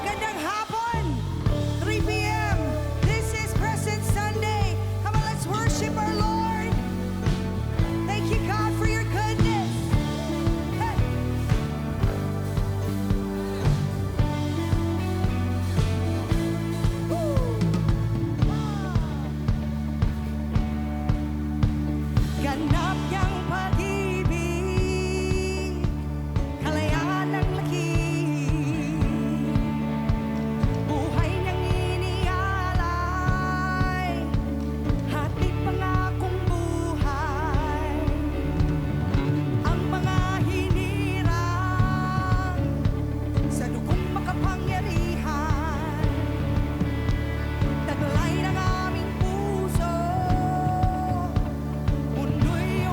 Magandang hapon! 3 p.m. This is Present Sunday. Come on, let's worship our Lord. Thank you, God, for your goodness. Hey. Woo. Ganap yang pag-ibig, kalayaan ng laki, buhay niyang inialay, hatid pangakong buhay, ang mga hinirang sa dugong makapangyarihan, taglay ng aming puso, mundo'y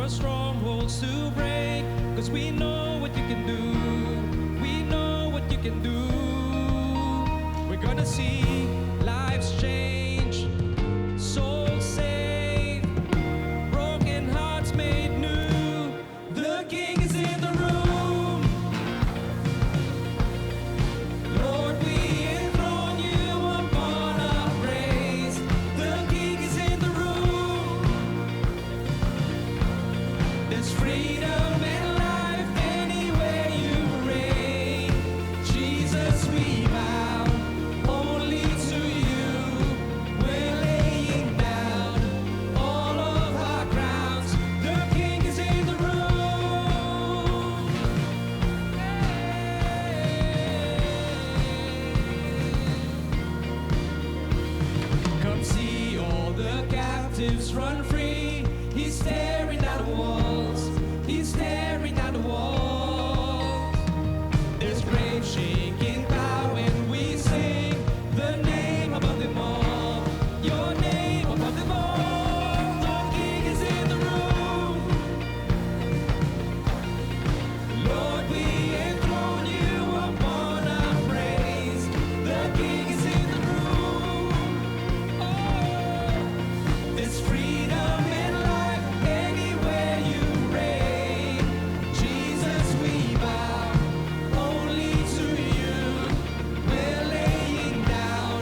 for strongholds to break. Cause we know what you can do. We know what you can do. We're gonna see lives change, souls saved, broken hearts made new. The King is in the room. Lord, we enthrone you upon our praise. The King is in the room. There's freedom and life anywhere you reign. Jesus, we bow only to you. We're laying down all of our crowns. The King is in the room. Come see all the captives run free. He's staring at the walls. He's staring at the walls. There's grave shaking bow when we sing the name above them all. Your name above them all. The King is in the room. Lord, we enthrone you upon our praise. The King is in the room. Oh, there's freedom and life anywhere you reign. Jesus, we bow only to you. We're laying down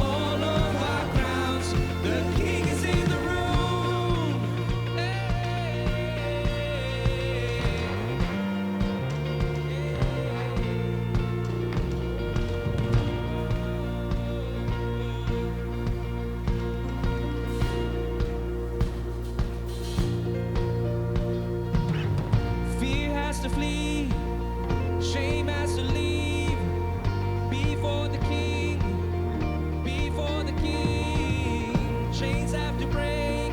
all of our crowns. The King is in the room. Fear has to flee, shame has to leave. Before the King, before the King. Chains have to break,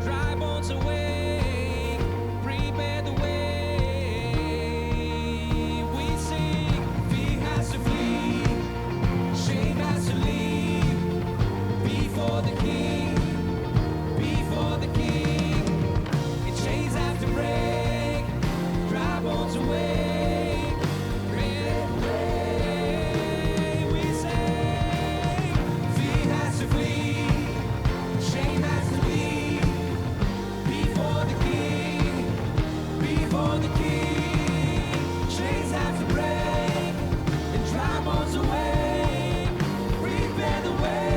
dry bones awake. Prepare the way. We sing, fear has to flee, shame has to leave. Before the King, before the King. And chains have to break, dry bones awake. Prepare the way. We say, fear has to flee, shame has to leave. Before the King, before the King. Chains have to break, and dry bones awake. Prepare the way.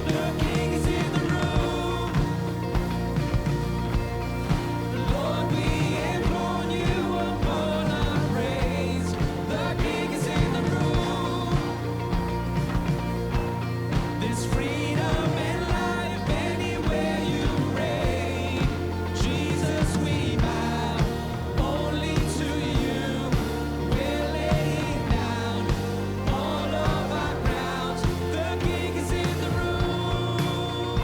The King is in the room. Lord, we enthrone you upon our praise. The King is in the room. There's freedom and life anywhere you reign. Jesus, we bow only to you. We're laying down all of our crowns. The King is in the room.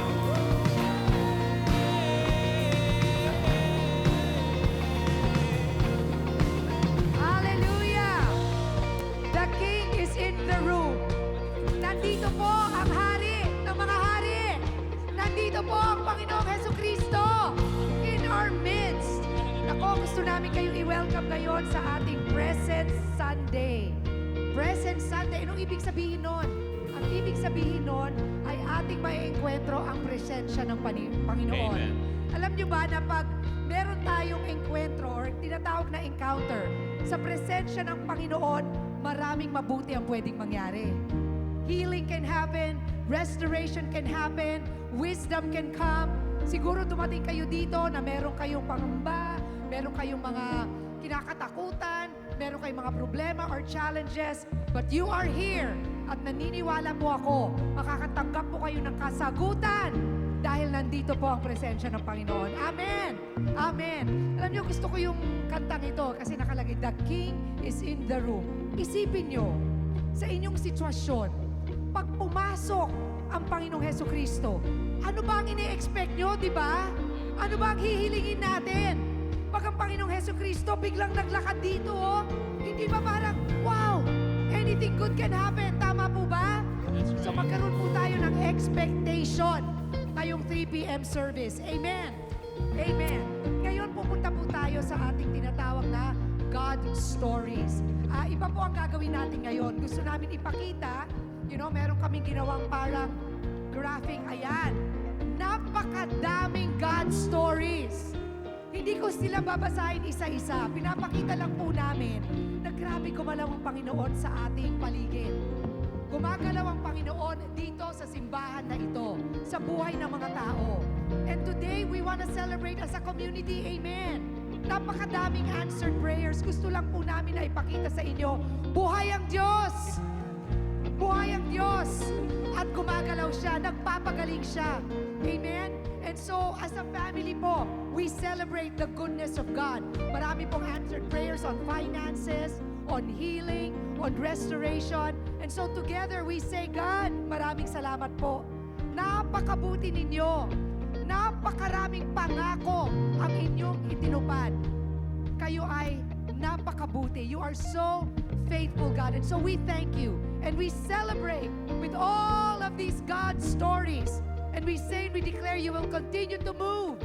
Hallelujah! The King is in the room. Nandito po ang Hari ng mga hari. Nandito po ang Panginoong Hesukristo in our midst. Ako, gusto namin kayong i-welcome ngayon sa ating Present Sunday. Present Sunday, anong ibig sabihin nun? Ang ibig sabihin nun ay ating maiengkwentro ang presensya ng Panginoon. Amen. Alam nyo ba na pag meron tayong engkwentro or tinatawag na encounter sa presensya ng Panginoon, maraming mabuti ang pwedeng mangyari. Healing can happen, restoration can happen, wisdom can come. Siguro dumating kayo dito na meron kayong pangamba, meron kayong mga kinakatakutan, meron kayong mga problema or challenges, but you are here at naniniwala po ako, makakatanggap po kayo ng kasagutan dahil nandito po ang presensya ng Panginoon. Amen! Amen! Alam niyo, gusto ko yung kantang ito kasi nakalagay, The King is in the room. Isipin niyo, sa inyong sitwasyon, pag pumasok ang Panginoong Hesukristo, ano ba ang ini-expect nyo, di ba? Ano ba ang hihilingin natin? Pag ang Panginoong Hesukristo biglang naglakad dito, oh, hindi ba parang, wow, anything good can happen. Tama po ba? That's right. So magkaroon po tayo ng expectation ngayong 3 p.m. service. Amen. Amen. Ngayon pupunta po tayo sa ating tinatawag na God Stories. Iba po ang gagawin natin ngayon. Gusto namin ipakita, meron kaming ginawang parang graphic. Ayan. Napakadaming God Stories. Hindi ko sila babasahin isa-isa. Pinapakita lang po namin na grabe gumalaw ang Panginoon sa ating paligid. Gumagalaw ang Panginoon dito sa simbahan na ito, sa buhay ng mga tao. And today, we want to celebrate as a community. Amen. Napakadaming answered prayers. Gusto lang po namin na ipakita sa inyo, buhay ang Diyos! Buhay ang Diyos! At gumagalaw siya, nagpapagaling siya. Amen? And so, as a family po, we celebrate the goodness of God. Marami pong answered prayers on finances, on healing, on restoration. And so together we say, God, maraming salamat po. Napakabuti ninyo. Napakaraming pangako ang inyong itinupad. Kayo ay napakabuti. You are so faithful, God. And so we thank you. And we celebrate with all of these God stories. And we say and we declare you will continue to move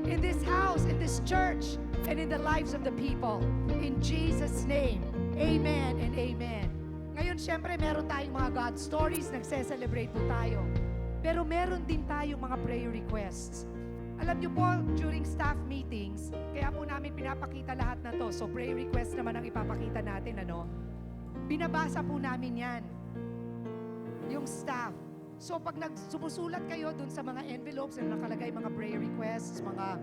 in this house, in this church, and in the lives of the people. In Jesus' name, amen and amen. Ngayon, syempre, meron tayong mga God stories, nagse-celebrate po tayo. Pero meron din tayong mga prayer requests. Alam niyo po, during staff meetings, kaya po namin pinapakita lahat na to. So, prayer request naman ang ipapakita natin, Binabasa po namin yan. Yung staff. So, pag sumusulat kayo dun sa mga envelopes na nakalagay mga prayer requests, mga,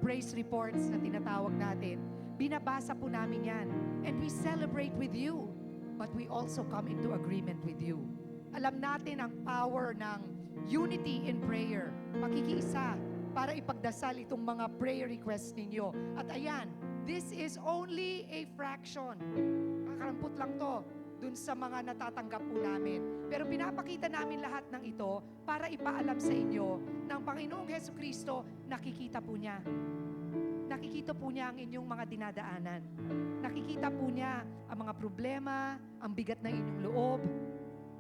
praise reports na tinatawag natin, binabasa po namin yan. And we celebrate with you. But we also come into agreement with you. Alam natin ang power ng unity in prayer. Makikiisa para ipagdasal itong mga prayer requests ninyo. At ayan, this is only a fraction. Kakarampot lang to dun sa mga natatanggap po namin. Pero pinapakita namin lahat ng ito para ipaalam sa inyo ng Panginoong Hesukristo, nakikita po niya. Nakikita po niya ang inyong mga dinadaanan. Nakikita po niya ang mga problema, ang bigat ng inyong loob.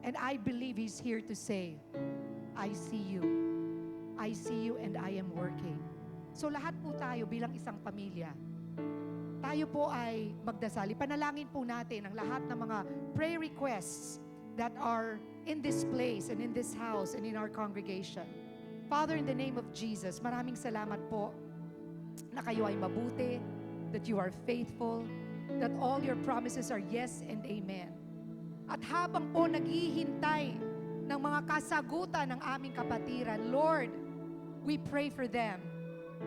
And I believe He's here to say, I see you. I see you and I am working. So lahat po tayo bilang isang pamilya, tayo po ay magdasal. Ipanalangin po natin ang lahat ng mga prayer requests that are in this place and in this house and in our congregation. Father, in the name of Jesus, maraming salamat po na kayo ay mabuti, that you are faithful, that all your promises are yes and amen. At habang po naghihintay ng mga kasagutan ng aming kapatiran, Lord, we pray for them.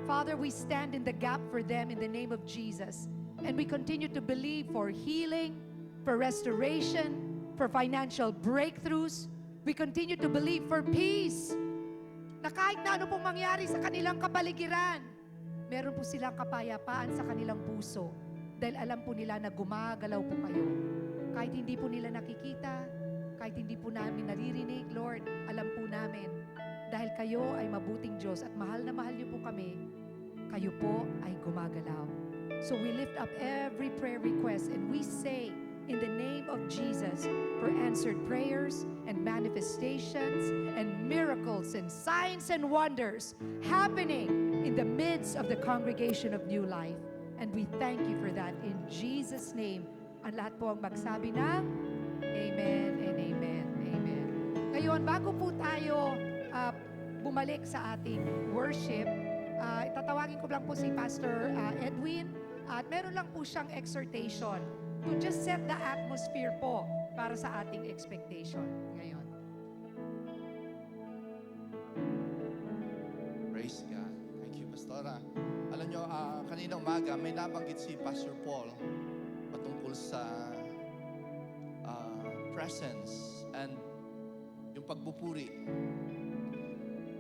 Father, we stand in the gap for them in the name of Jesus. And we continue to believe for healing, for restoration, for financial breakthroughs. We continue to believe for peace. Na kahit na ano pong mangyari sa kanilang kapaligiran, meron po silang kapayapaan sa kanilang puso. Dahil alam po nila na gumagalaw po kayo. Kahit hindi po nila nakikita, kahit hindi po namin naririnig, Lord, alam po namin, dahil kayo ay mabuting Diyos at mahal na mahal niyo po kami, kayo po ay gumagalaw. So we lift up every prayer request and we say in the name of Jesus for answered prayers and manifestations and miracles and signs and wonders happening in the midst of the congregation of New Life. And we thank you for that in Jesus' name. Ang lahat po ang magsabi ng Amen and Amen. Amen. Ngayon, bago po tayo bumalik sa ating worship, itatawagin ko lang po si Pastor Edwin at meron lang po siyang exhortation to just set the atmosphere po para sa ating expectation ngayon. Praise God. Thank you, Pastora. Alam nyo, kanina umaga may nabanggit si Pastor Paul patungkol sa presence and yung pagpupuri.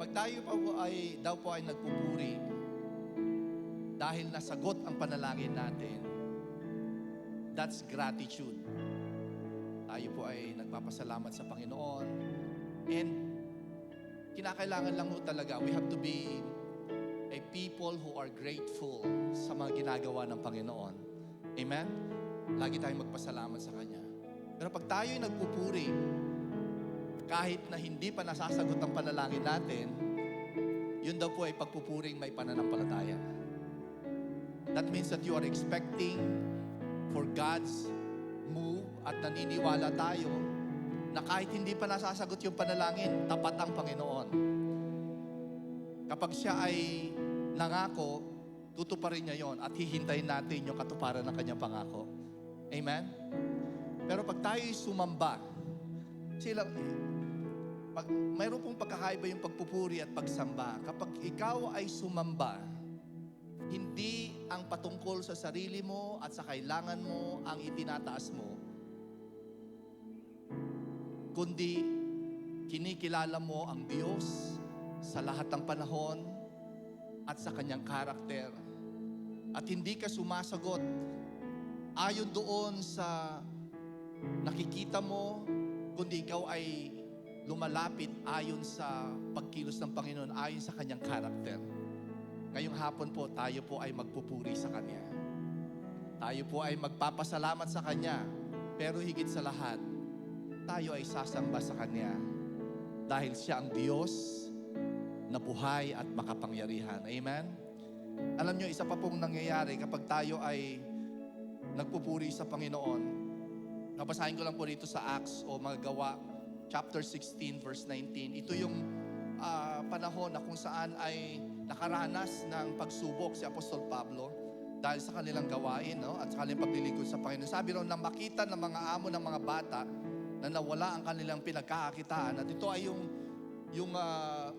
Pag tayo daw po ay nagpupuri dahil nasagot ang panalangin natin, that's gratitude. Tayo po ay nagpapasalamat sa Panginoon. And kinakailangan lang po talaga, we have to be a people who are grateful sa mga ginagawa ng Panginoon. Amen? Lagi tayong magpasalamat sa Kanya. Pero pag tayo ay nagpupuri, kahit na hindi pa nasasagot ang panalangin natin, yun daw po ay pagpupuring may pananampalataya. That means that you are expecting for God's move at naniniwala tayo na kahit hindi pa nasasagot yung panalangin, tapat ang Panginoon. Kapag siya ay nangako, tutuparin niya yon at hihintayin natin yung katuparan ng kanyang pangako. Amen? Pero pag tayo'y sumamba, mayroon pong pagkakaiba yung pagpupuri at pagsamba. Kapag ikaw ay sumamba, hindi ang patungkol sa sarili mo at sa kailangan mo ang itinataas mo, kundi kinikilala mo ang Diyos sa lahat ng panahon at sa kanyang karakter. At hindi ka sumasagot ayon doon sa nakikita mo, kundi ikaw ay lumalapit ayon sa pagkilos ng Panginoon, ayon sa kanyang karakter. Ngayong hapon po, tayo po ay magpupuri sa Kanya. Tayo po ay magpapasalamat sa Kanya. Pero higit sa lahat, tayo ay sasamba sa Kanya. Dahil Siya ang Diyos na buhay at makapangyarihan. Amen? Alam nyo, isa pa pong nangyayari kapag tayo ay nagpupuri sa Panginoon. Nabasahin ko lang po dito sa Acts o mga Gawa, chapter 16, verse 19. Ito yung panahon na kung saan ay nakaranas ng pagsubok si Apostol Pablo dahil sa kanilang gawain, no? At sa kanilang paglilingkod sa Panginoon. Sabi raw na makita ng mga amo ng mga bata na nawala ang kanilang pinagkakakitaan. At ito ay yung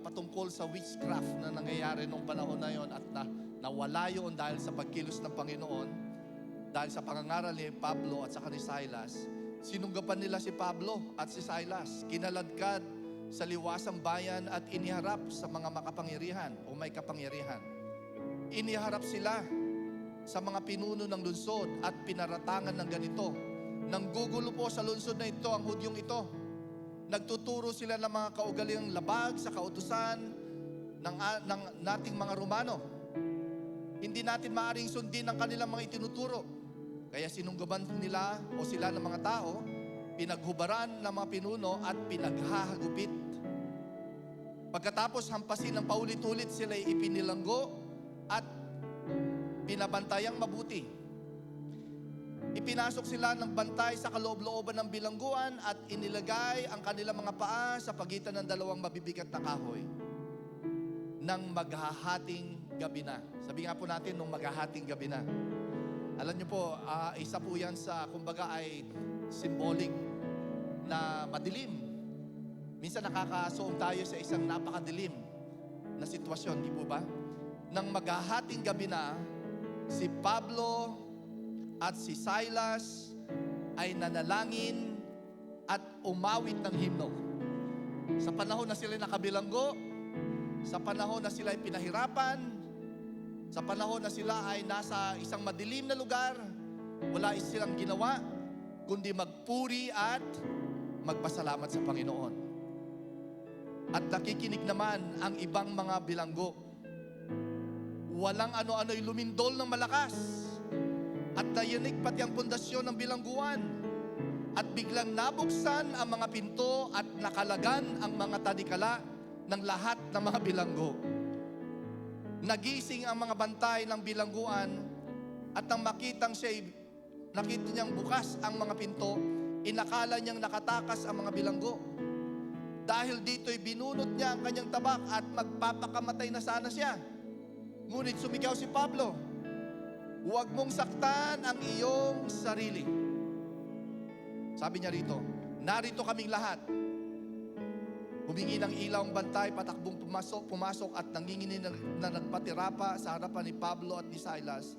patungkol sa witchcraft na nangyayari noong panahon na yon at nawala yun dahil sa pagkilos ng Panginoon, dahil sa pangangaral ni Pablo at sa ni Silas. Sinunggapan nila si Pablo at si Silas. Kinaladkad sa liwasang bayan at iniharap sa mga makapangyarihan o may kapangyarihan. Iniharap sila sa mga pinuno ng lungsod at pinaratangan ng ganito. Nanggugulo po sa lungsod na ito ang Hudyong ito. Nagtuturo sila ng mga kaugaliang labag sa kautusan ng nating mga Romano. Hindi natin maaring sundin ang kanilang mga itinuturo. Kaya sinunggaban nila o sila ng mga tao, pinaghubaran ng mga pinuno at pinaghahagupit. Pagkatapos hampasin ng paulit-ulit, sila ipinilanggo at pinabantayang mabuti. Ipinasok sila ng bantay sa kaloob-looban ng bilangguan at inilagay ang kanilang mga paa sa pagitan ng dalawang mabibigat na kahoy nang maghahating gabi na. Sabi nga po natin, nung maghahating gabi na. Alam niyo po, isa po yan sa, kumbaga ay symbolic na madilim. Minsan nakakasuong tayo sa isang napakadilim na sitwasyon, di po ba? Nang maghahating gabi na, si Pablo at si Silas ay nanalangin at umawit ng himno. Sa panahon na sila nakabilanggo, sa panahon na sila ay pinahirapan, sa panahon na sila ay nasa isang madilim na lugar, wala silang ginawa, kundi magpuri at magpasalamat sa Panginoon. At nakikinig naman ang ibang mga bilanggo. Walang ano-ano'y lumindol ng malakas. At nayanig pati ang pundasyon ng bilangguan. At biglang nabuksan ang mga pinto at nakalagan ang mga tadikala ng lahat ng mga bilanggo. Nagising ang mga bantay ng bilangguan at nang nakita niyang bukas ang mga pinto, inakala niyang nakatakas ang mga bilanggo. Dahil dito'y binunot niya ang kanyang tabak at magpapakamatay na sana siya. Ngunit sumigaw si Pablo, "Huwag mong saktan ang iyong sarili." Sabi niya rito, "Narito kaming lahat." Humingi ng ilaw ang bantay, patakbong pumasok at nangingini na nagpatirapa sa harapan ni Pablo at ni Silas.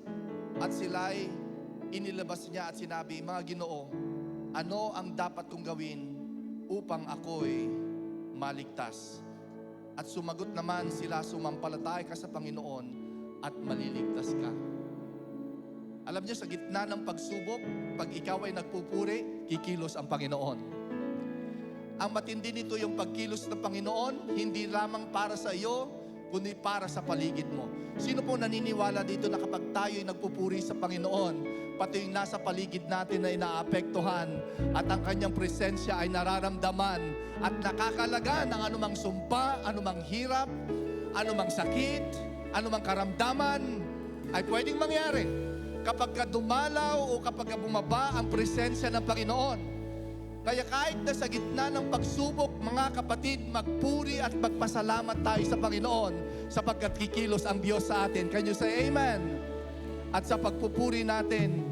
At sila'y inilabas niya at sinabi, "Mga Ginoo, ano ang dapat kong gawin upang ako'y maligtas?" At sumagot naman sila, "Sumampalataya ka sa Panginoon at maliligtas ka." Alam niyo, sa gitna ng pagsubok, pag ikaw ay nagpupuri, kikilos ang Panginoon. Ang matindi nito yung pagkilos ng Panginoon, hindi lamang para sa iyo, kundi para sa paligid mo. Sino po naniniwala dito na kapag tayo ay nagpupuri sa Panginoon, pati yung nasa paligid natin ay naapektuhan at ang kanyang presensya ay nararamdaman at nakakalaga ng anumang sumpa, anumang hirap, anumang sakit, anumang karamdaman ay pwedeng mangyari kapag ka dumalaw o kapag ka bumaba ang presensya ng Panginoon. Kaya kahit na sa gitna ng pagsubok, mga kapatid, magpuri at magpasalamat tayo sa Panginoon sapagkat kikilos ang Diyos sa atin. Can you say amen? At sa pagpupuri natin,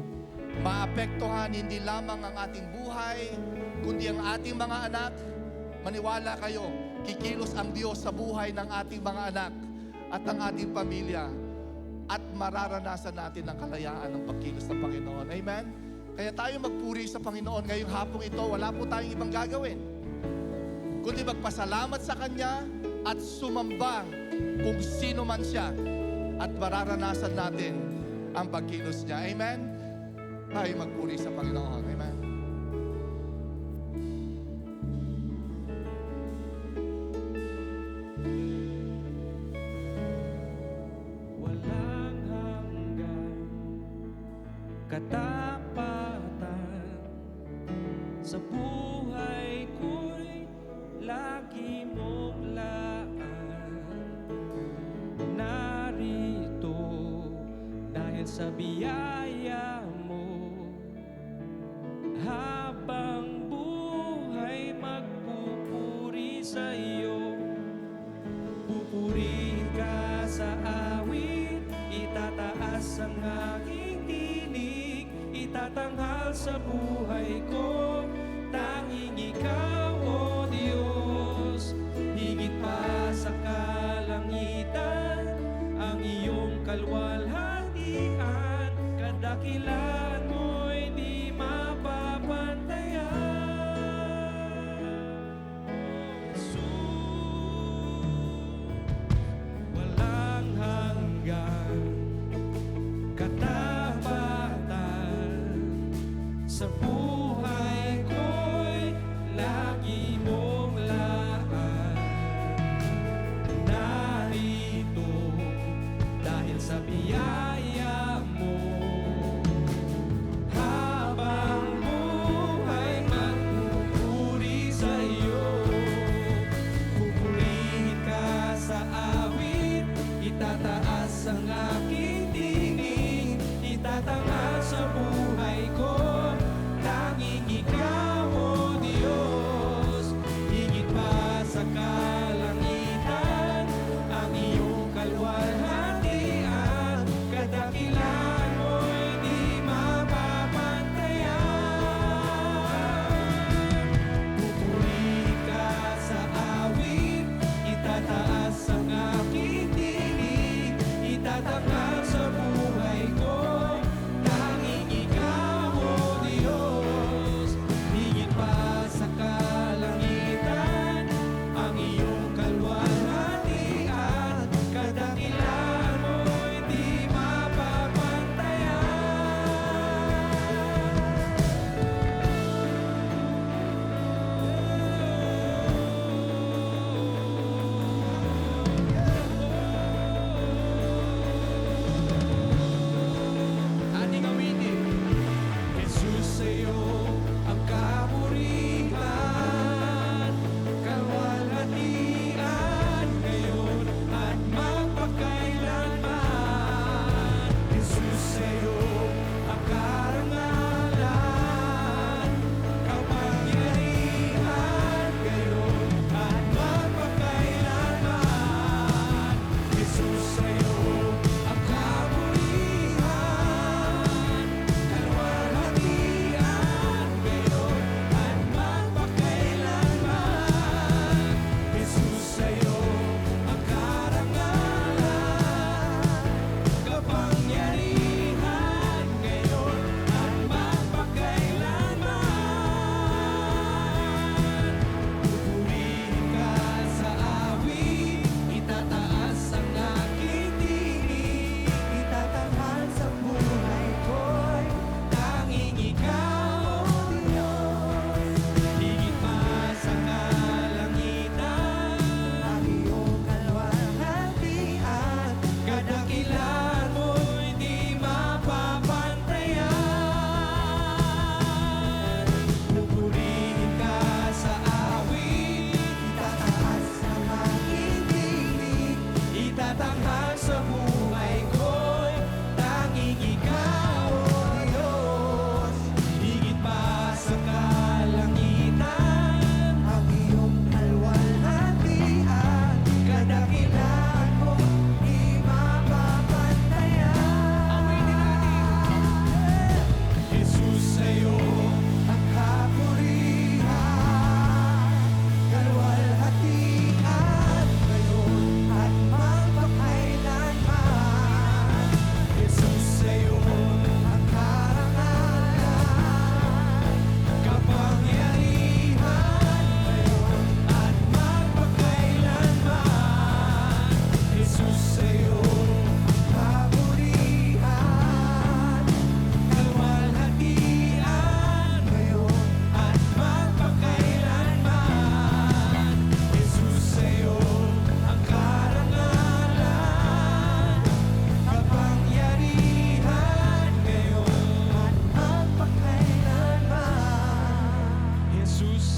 maapektuhan hindi lamang ang ating buhay, kundi ang ating mga anak. Maniwala kayo, kikilos ang Diyos sa buhay ng ating mga anak at ng ating pamilya. At mararanasan natin ang kalayaan ng pagkilos ng Panginoon. Amen? Kaya tayo magpuri sa Panginoon ngayong hapong ito. Wala po tayong ibang gagawin kundi magpasalamat sa Kanya at sumamba kung sino man siya. At mararanasan natin ang pagkilos niya. Amen? Tayo magpuri sa Panginoon. Amen? Walang hanggan katapatan sa buhay ko'y lagi mong laan. Narito dahil sa biyaya mo, habang buhay magpupuri sa iyo. Pupuri ka sa awit, itataas ang aking tinig, itatanghal sa buhay ko, tanging ikaw, O Diyos. Higit pa sa kalangitan, ang iyong kalwalhatian, kadakilaan mo'y di mapapantayan. Walang hanggan katapatan sa buhay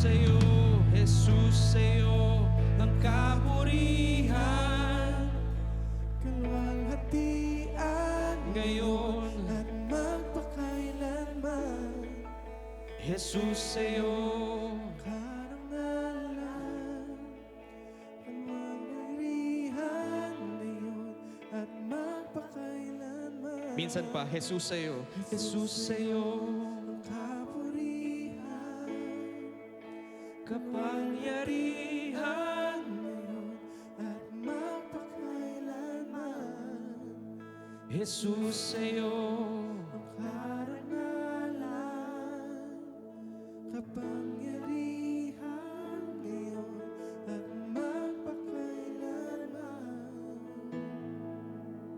sa'yo, Jesus sa'yo ang kapurihan. Kalwalhatian Ngayon, at magpakailanman. Jesus sa'yo. Karangalan, kamangyarihan ngayon at magpakailanman. Minsan pa, Jesus sa'yo. Jesus sa'yo. Kapurihan, Kapangyarihan. ngayon at magpakailanman. Jesus sa'yo. Karangalan, kapangyarihan ngayon at magpakailanman.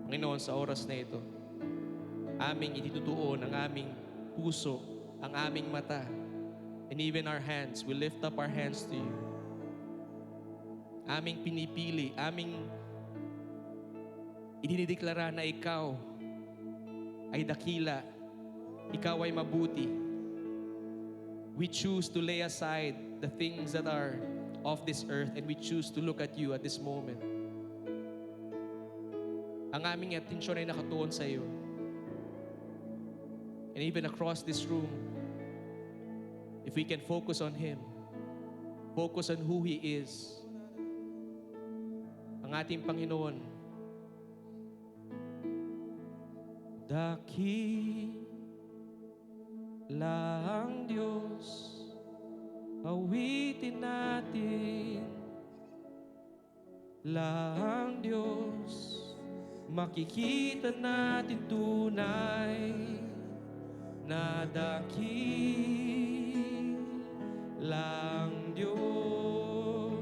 Panginoon, sa oras na ito, aming itutuon ang aming puso, ang aming mata, and even our hands. We lift up our hands to you. Aming pinipili, aming idinideklara na ikaw ay dakila, ikaw ay mabuti. We choose to lay aside the things that are of this earth and we choose to look at you at this moment. Ang aming atensyon ay nakatuon sa iyo. And even across this room, if we can focus on Him, focus on who He is, ang ating Panginoon, dakila ang Diyos, awitin natin, lang Diyos, makikita natin tunay na dakilang Diyos.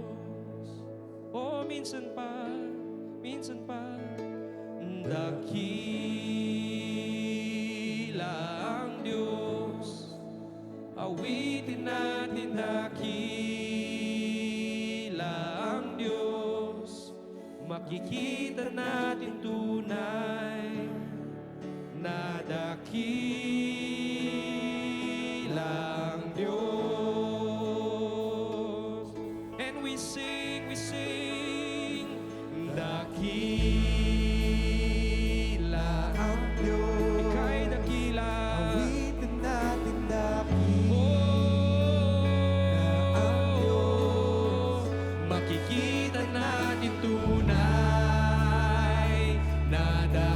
O minsan pa, dakilang Diyos, awitin natin dakilang Diyos, makikita natin tunay na dakilang Diyos. And we sing, dakila Ang Diyos, ika'y dakila. awitin natin dakila. Oh, Ang Diyos, makikita natin tunay na dakila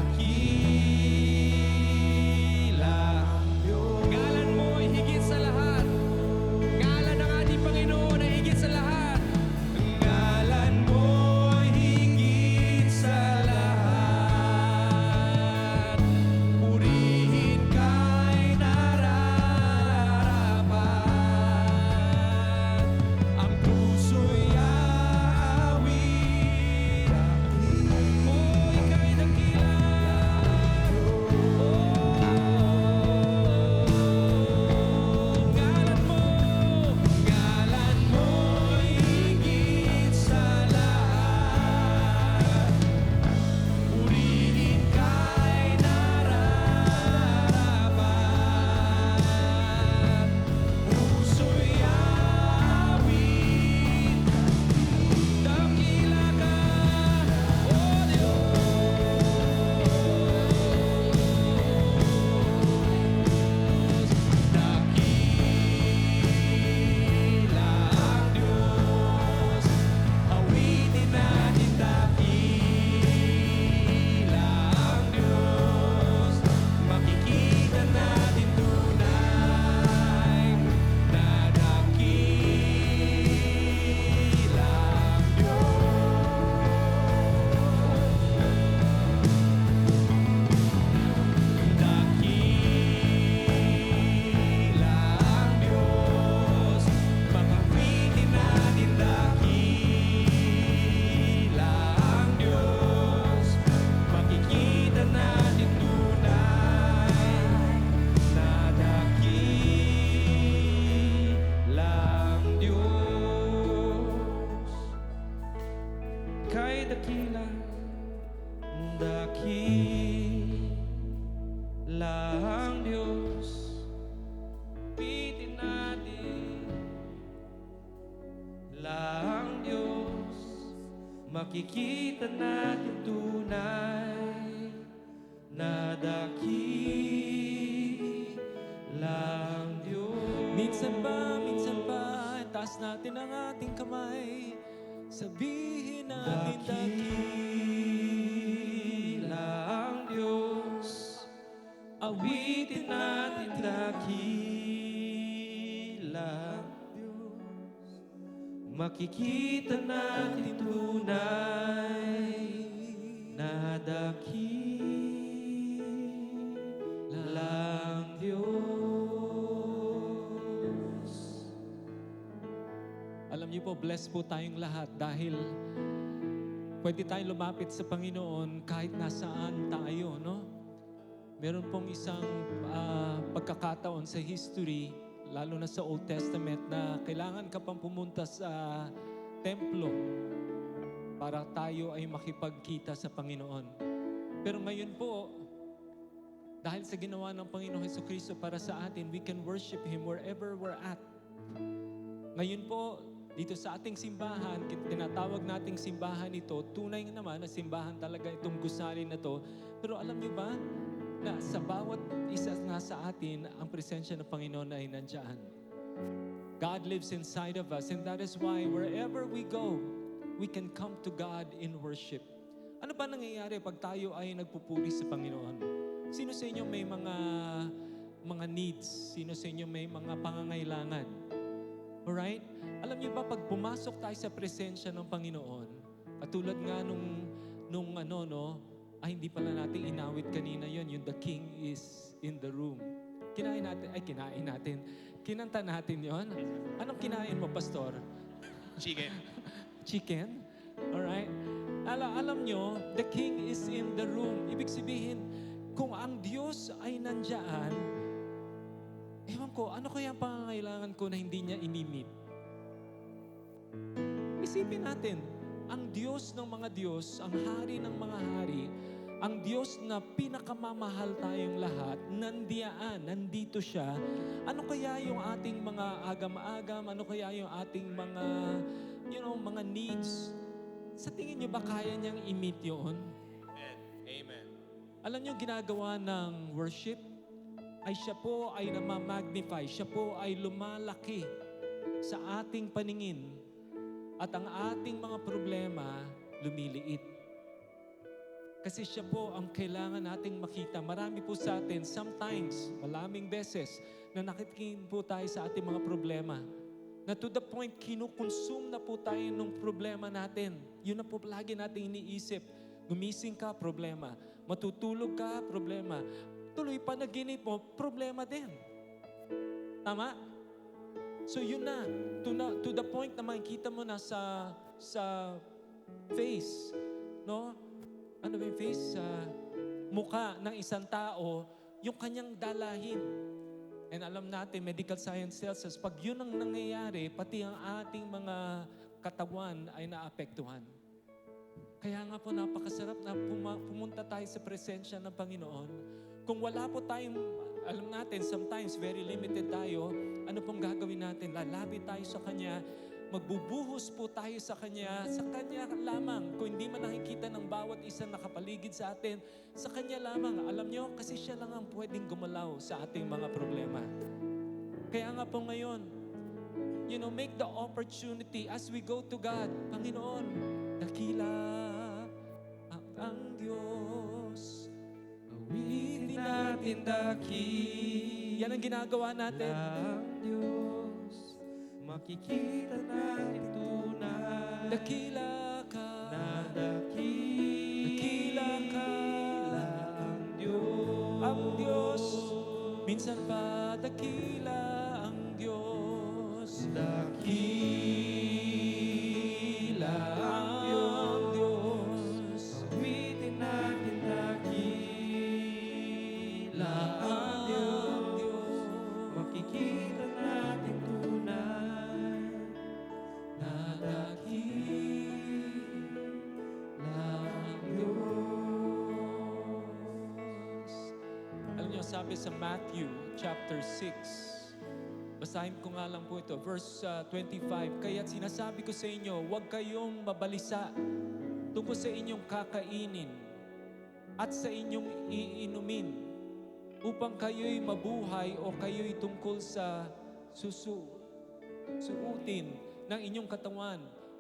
makikita natin tunay na dakilang Diyos. Minsan ba, taas natin ang ating kamay, sabihin natin Dakilang Diyos, awitin natin dakilang Diyos. Makikita natin tunay na dakilang Diyos. Alam niyo po, blessed po tayong lahat dahil pwede tayong lumapit sa Panginoon kahit nasaan tayo, no? Meron pong isang pagkakataon sa history, lalo na sa Old Testament, na kailangan ka pang pumunta sa templo para tayo ay makipagkita sa Panginoon. Pero ngayon po, dahil sa ginawa ng Panginoong Jesucristo para sa atin, we can worship Him wherever we're at. Ngayon po, dito sa ating simbahan, tinatawag nating simbahan ito, tunay naman na simbahan talaga itong gusali na to. Pero alam niyo ba, na sa bawat isa nga sa atin, ang presensya ng Panginoon ay nandiyan. God lives inside of us, and that is why wherever we go, we can come to God in worship. Ano ba nangyayari pag tayo ay nagpupuri sa Panginoon? Sino sa inyo may mga needs? Sino sa inyo may mga pangangailangan? Alright? Alam niyo ba, pag pumasok tayo sa presensya ng Panginoon, katulad nga nung hindi pala natin inawit kanina yon, yung The King is in the room. Kinanta natin yon. Anong kinain mo, Pastor? Chicken. Chicken? Alright? Alam nyo, the King is in the room. Ibig sabihin, kung ang Diyos ay nandyan, ewan ko, ano kaya ang pangangailangan ko na hindi niya inimit? Isipin natin, ang Diyos ng mga Diyos, ang Hari ng mga Hari, ang Diyos na pinakamamahal tayong lahat, nandito siya. Ano kaya yung ating mga agam-agam? Ano kaya yung ating mga, mga needs? Sa tingin niyo ba kaya niyang i-meet yun? Amen. Alam niyo, ginagawa ng worship ay siya po ay namamagnify, siya po ay lumalaki sa ating paningin at ang ating mga problema lumiliit. Kasi siya po ang kailangan nating makita. Marami po sa atin, sometimes, maraming beses, na nakikinig po tayo sa ating mga problema. Na to the point, kinukonsume na po tayo ng problema natin. Yun na po lagi natin iniisip. Gumising ka, problema. Matutulog ka, problema. Tuloy panaginip mo, problema din. Tama? So yun na. To the point na makikita mo na sa face, no? Ano ba yung face? Sa mukha ng isang tao, yung kanyang dalahin. And alam natin, medical science tells us, pag yun ang nangyayari, pati ang ating mga katawan ay naapektuhan. Kaya nga po napakasarap na pumunta tayo sa presensya ng Panginoon. Kung wala po tayong, alam natin, sometimes very limited tayo, ano pong gagawin natin? Lalapit tayo sa Kanya, magbubuhos po tayo sa Kanya lamang. Kung hindi man nakikita ng bawat isang nakapaligid sa atin, sa Kanya lamang. Alam nyo, kasi siya lang ang pwedeng gumalaw sa ating mga problema. Kaya nga po ngayon, make the opportunity as we go to God. Panginoon, dakila ang Diyos. Awitin natin dakilang Yan ang ginagawa natin. Diyos, makikita natin tunay Dakila ka. na dakilang Diyos. Ang Diyos. Minsan pa dakila ang Diyos. Dakila ang Diyos. Awitin natin dakila ang Diyos. Makikita natin tunay na dakilang Diyos. Alam niyo, sabi sa Matthew chapter 6, basahin ko nga lang po ito, verse 25. Kaya't sinasabi ko sa inyo, huwag kayong mabalisa tungkol sa inyong kakainin at sa inyong iinumin upang kayo'y mabuhay o kayo'y tungkol sa susuotin ng inyong katawan.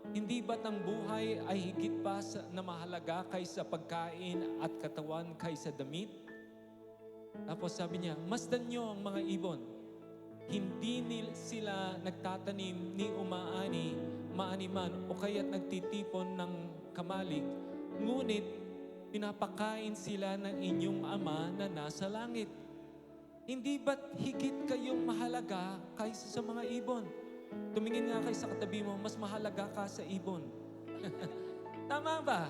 Hindi ba't ang buhay ay higit pa na mahalaga kaysa pagkain at katawan kaysa damit? Tapos sabi niya, masdan niyo ang mga ibon. Hindi sila nagtatanim ni maaniman o kaya't nagtitipon ng kamalig. Ngunit pinapakain sila ng inyong Ama na nasa langit. Hindi ba't higit kayong mahalaga kaysa sa mga ibon? Tumingin nga kayo sa katabi mo, mas mahalaga ka sa ibon. Tama ba?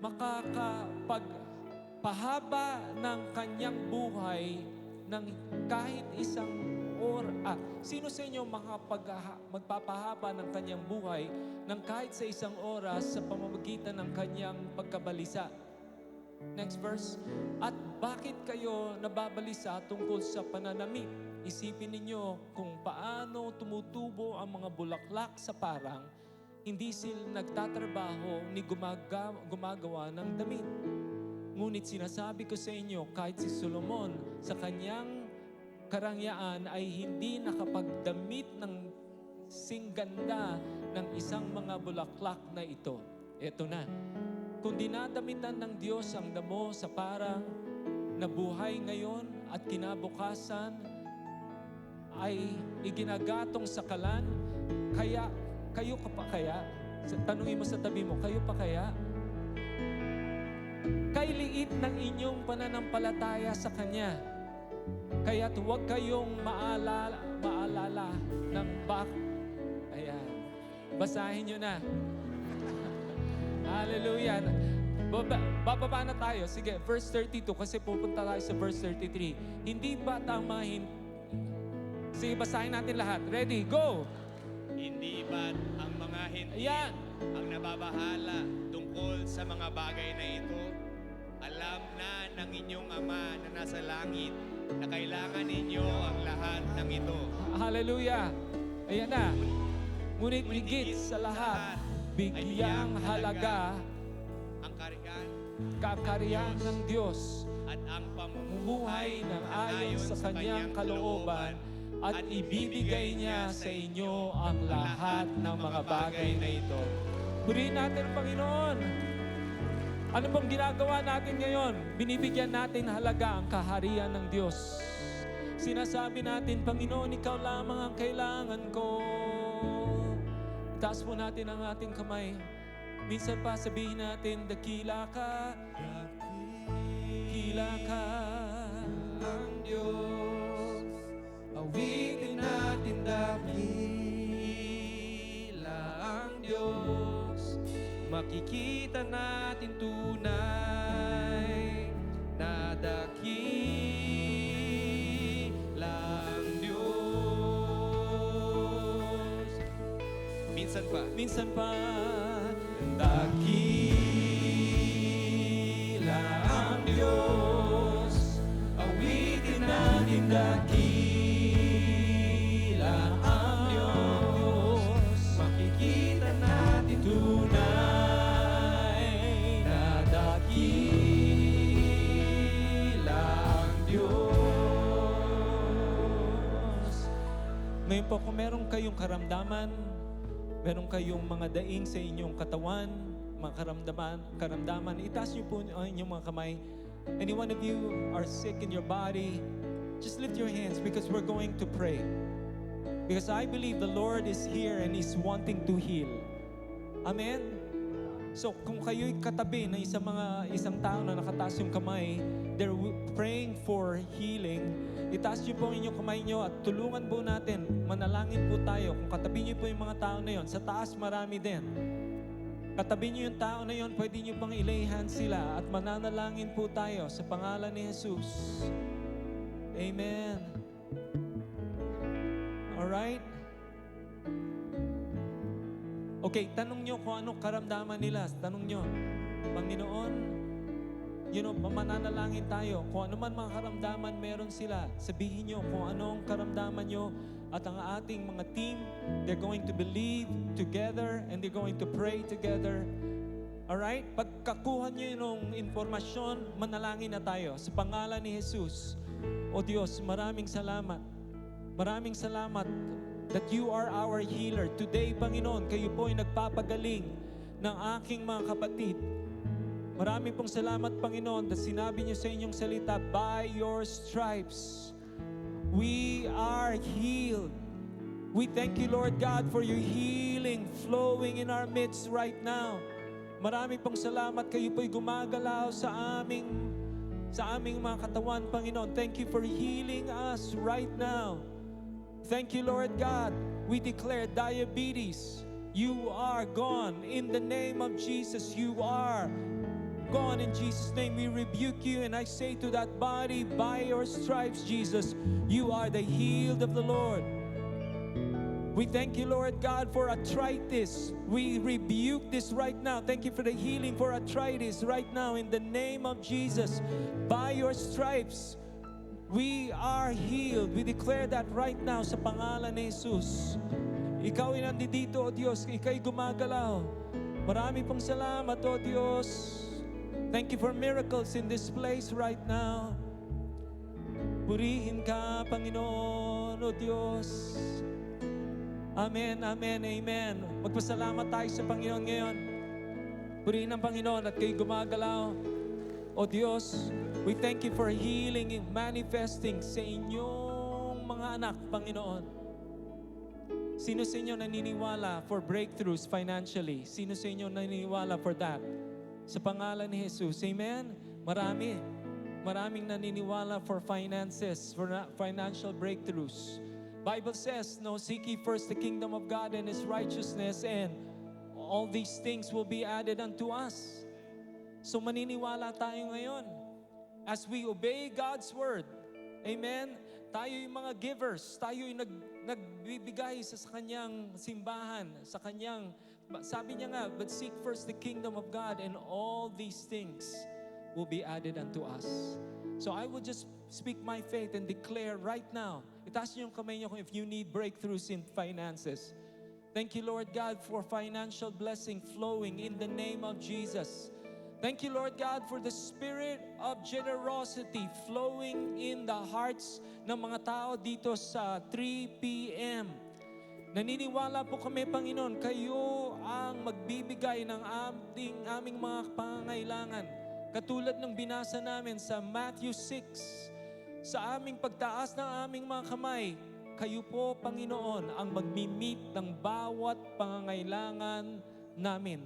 Makakapagpahaba ng kanyang buhay ng kahit isang oras. Sino sa inyo magpapahaba ng kanyang buhay ng kahit sa isang oras sa pamamagitan ng kanyang pagkabalisa? Next verse. At bakit kayo nababalisa tungkol sa pananamit? Isipin ninyo kung paano tumutubo ang mga bulaklak sa parang, hindi sila nagtatrabaho ni gumagawa ng damit. Ngunit sinasabi ko sa inyo, kahit si Solomon sa kanyang karangyaan ay hindi nakapagdamit ng singganda ng isang mga bulaklak na ito. Ito na. Kung dinadamitan ng Diyos ang damo sa parang na buhay ngayon at kinabukasan ay iginagatong sa kalan, kaya kayo pa kaya? Tanungin mo sa tabi mo, kayo pa kaya? Kay liit ng inyong pananampalataya sa Kanya. Kaya't huwag kayong maalala ng Ayan. Basahin nyo na. Hallelujah. Bababa na tayo. Sige, verse 32 kasi pupunta tayo sa verse 33. Hindi ba tama Sige, basahin natin lahat. Ready, go! Hindi ba't ang mga hindi Ayan. ang nababahala tungkol sa mga bagay na ito? Alam na ng inyong Ama na nasa langit na kailangan ninyo ang lahat ng ito. Hallelujah. Ayan na. Ngunit higit sa lahat, bigyang halaga ang kakariyan ng Diyos, at ang bumuhay ng ayon sa kanyang kalooban, at ibibigay niya sa inyo ang lahat ng mga bagay na ito. Purihin natin ang Panginoon. Ano pong ginagawa natin ngayon? Binibigyan natin halaga ang kaharian ng Diyos. Sinasabi natin, Panginoon, Ikaw lamang ang kailangan ko. Itaas po natin ang ating kamay. Minsan pa sabihin natin, dakila ka ang Diyos. Awitin natin dakila ang Diyos. Makikita natin tunay na dakila ang Diyos. Minsan pa, dakila ang Diyos. Awitin natin dakila ang Diyos. Makikita natin tunay na dakila ang Diyos. Ngayon po, kung meron kayong karamdaman, meron kayong mga daing sa inyong katawan, mga karamdaman, itaas niyo po ang inyong mga kamay. Any one of you are sick in your body, just lift your hands because we're going to pray. Because I believe the Lord is here and is wanting to heal. Amen? So kung kayo'y katabi ng isang tao na nakataas yung kamay, they're praying for healing, itaas niyo po ang inyong kamay niyo at tulungan po natin, manalangin po tayo. Kung katabi niyo po yung mga tao na yon, sa taas marami din. Katabi niyo yung tao na yon, pwede niyo pang ilayhan sila at mananalangin po tayo sa pangalan ni Jesus. Amen. Alright? Okay, tanong nyo kung anong karamdaman nila. Tanong nyo, Panginoon, mananalangin tayo. Kung ano man mga karamdaman meron sila, sabihin nyo kung anong karamdaman nyo at ang ating mga team, they're going to believe together and they're going to pray together. Alright? Pagkakuha nyo yung informasyon, manalangin na tayo sa pangalan ni Jesus. O Diyos, maraming salamat. Maraming salamat that you are our healer. Today, Panginoon, kayo po ay nagpapagaling ng aking mga kapatid. Maraming pong salamat, Panginoon, that sinabi niyo sa inyong salita, by your stripes, we are healed. We thank you, Lord God, for your healing flowing in our midst right now. Marami pong salamat, kayo po'y gumagalaw sa aming mga katawan, Panginoon. Thank you for healing us right now. Thank you, Lord God. We declare diabetes, you are gone. In the name of Jesus, you are gone. In Jesus' name, we rebuke you, and I say to that body, by your stripes, Jesus, you are the healed of the Lord. We thank you, Lord God, for arthritis. We rebuke this right now. Thank you for the healing for arthritis right now in the name of Jesus. By your stripes, we are healed. We declare that right now sa pangalan ni Jesus. Ikaw ay nandito, O Diyos. Ikaw ay gumagalaw. Marami pong salamat, O Diyos. Thank you for miracles in this place right now. Purihin ka, Panginoon, O Diyos. Amen, amen, amen. Magpasalamat tayo sa Panginoon ngayon. Purihin ang Panginoon at kayo gumagalaw. O Diyos, we thank you for healing and manifesting sa inyong mga anak, Panginoon. Sino sa inyo naniniwala for breakthroughs financially? Sino sa inyo naniniwala for that? Sa pangalan ni Jesus, amen? Maraming naniniwala for finances, for financial breakthroughs. Bible says, no, seek ye first the kingdom of God and His righteousness, and all these things will be added unto us. So maniniwala tayo ngayon as we obey God's word. Amen? Tayo yung mga givers, tayo yung nagbibigay sa kanyang simbahan, sa kanyang, sabi niya nga, but seek first the kingdom of God and all these things will be added unto us. So I will just speak my faith and declare right now, itaas niyo yung kamay niyo if you need breakthroughs in finances. Thank you, Lord God, for financial blessing flowing in the name of Jesus. Thank you, Lord God, for the spirit of generosity flowing in the hearts ng mga tao dito sa 3 p.m. Naniniwala po kami, Panginoon, kayo ang magbibigay ng aming mga pangangailangan. Katulad ng binasa namin sa Matthew 6, sa aming pagtaas ng aming mga kamay, kayo po, Panginoon, ang magmi-meet ng bawat pangangailangan namin.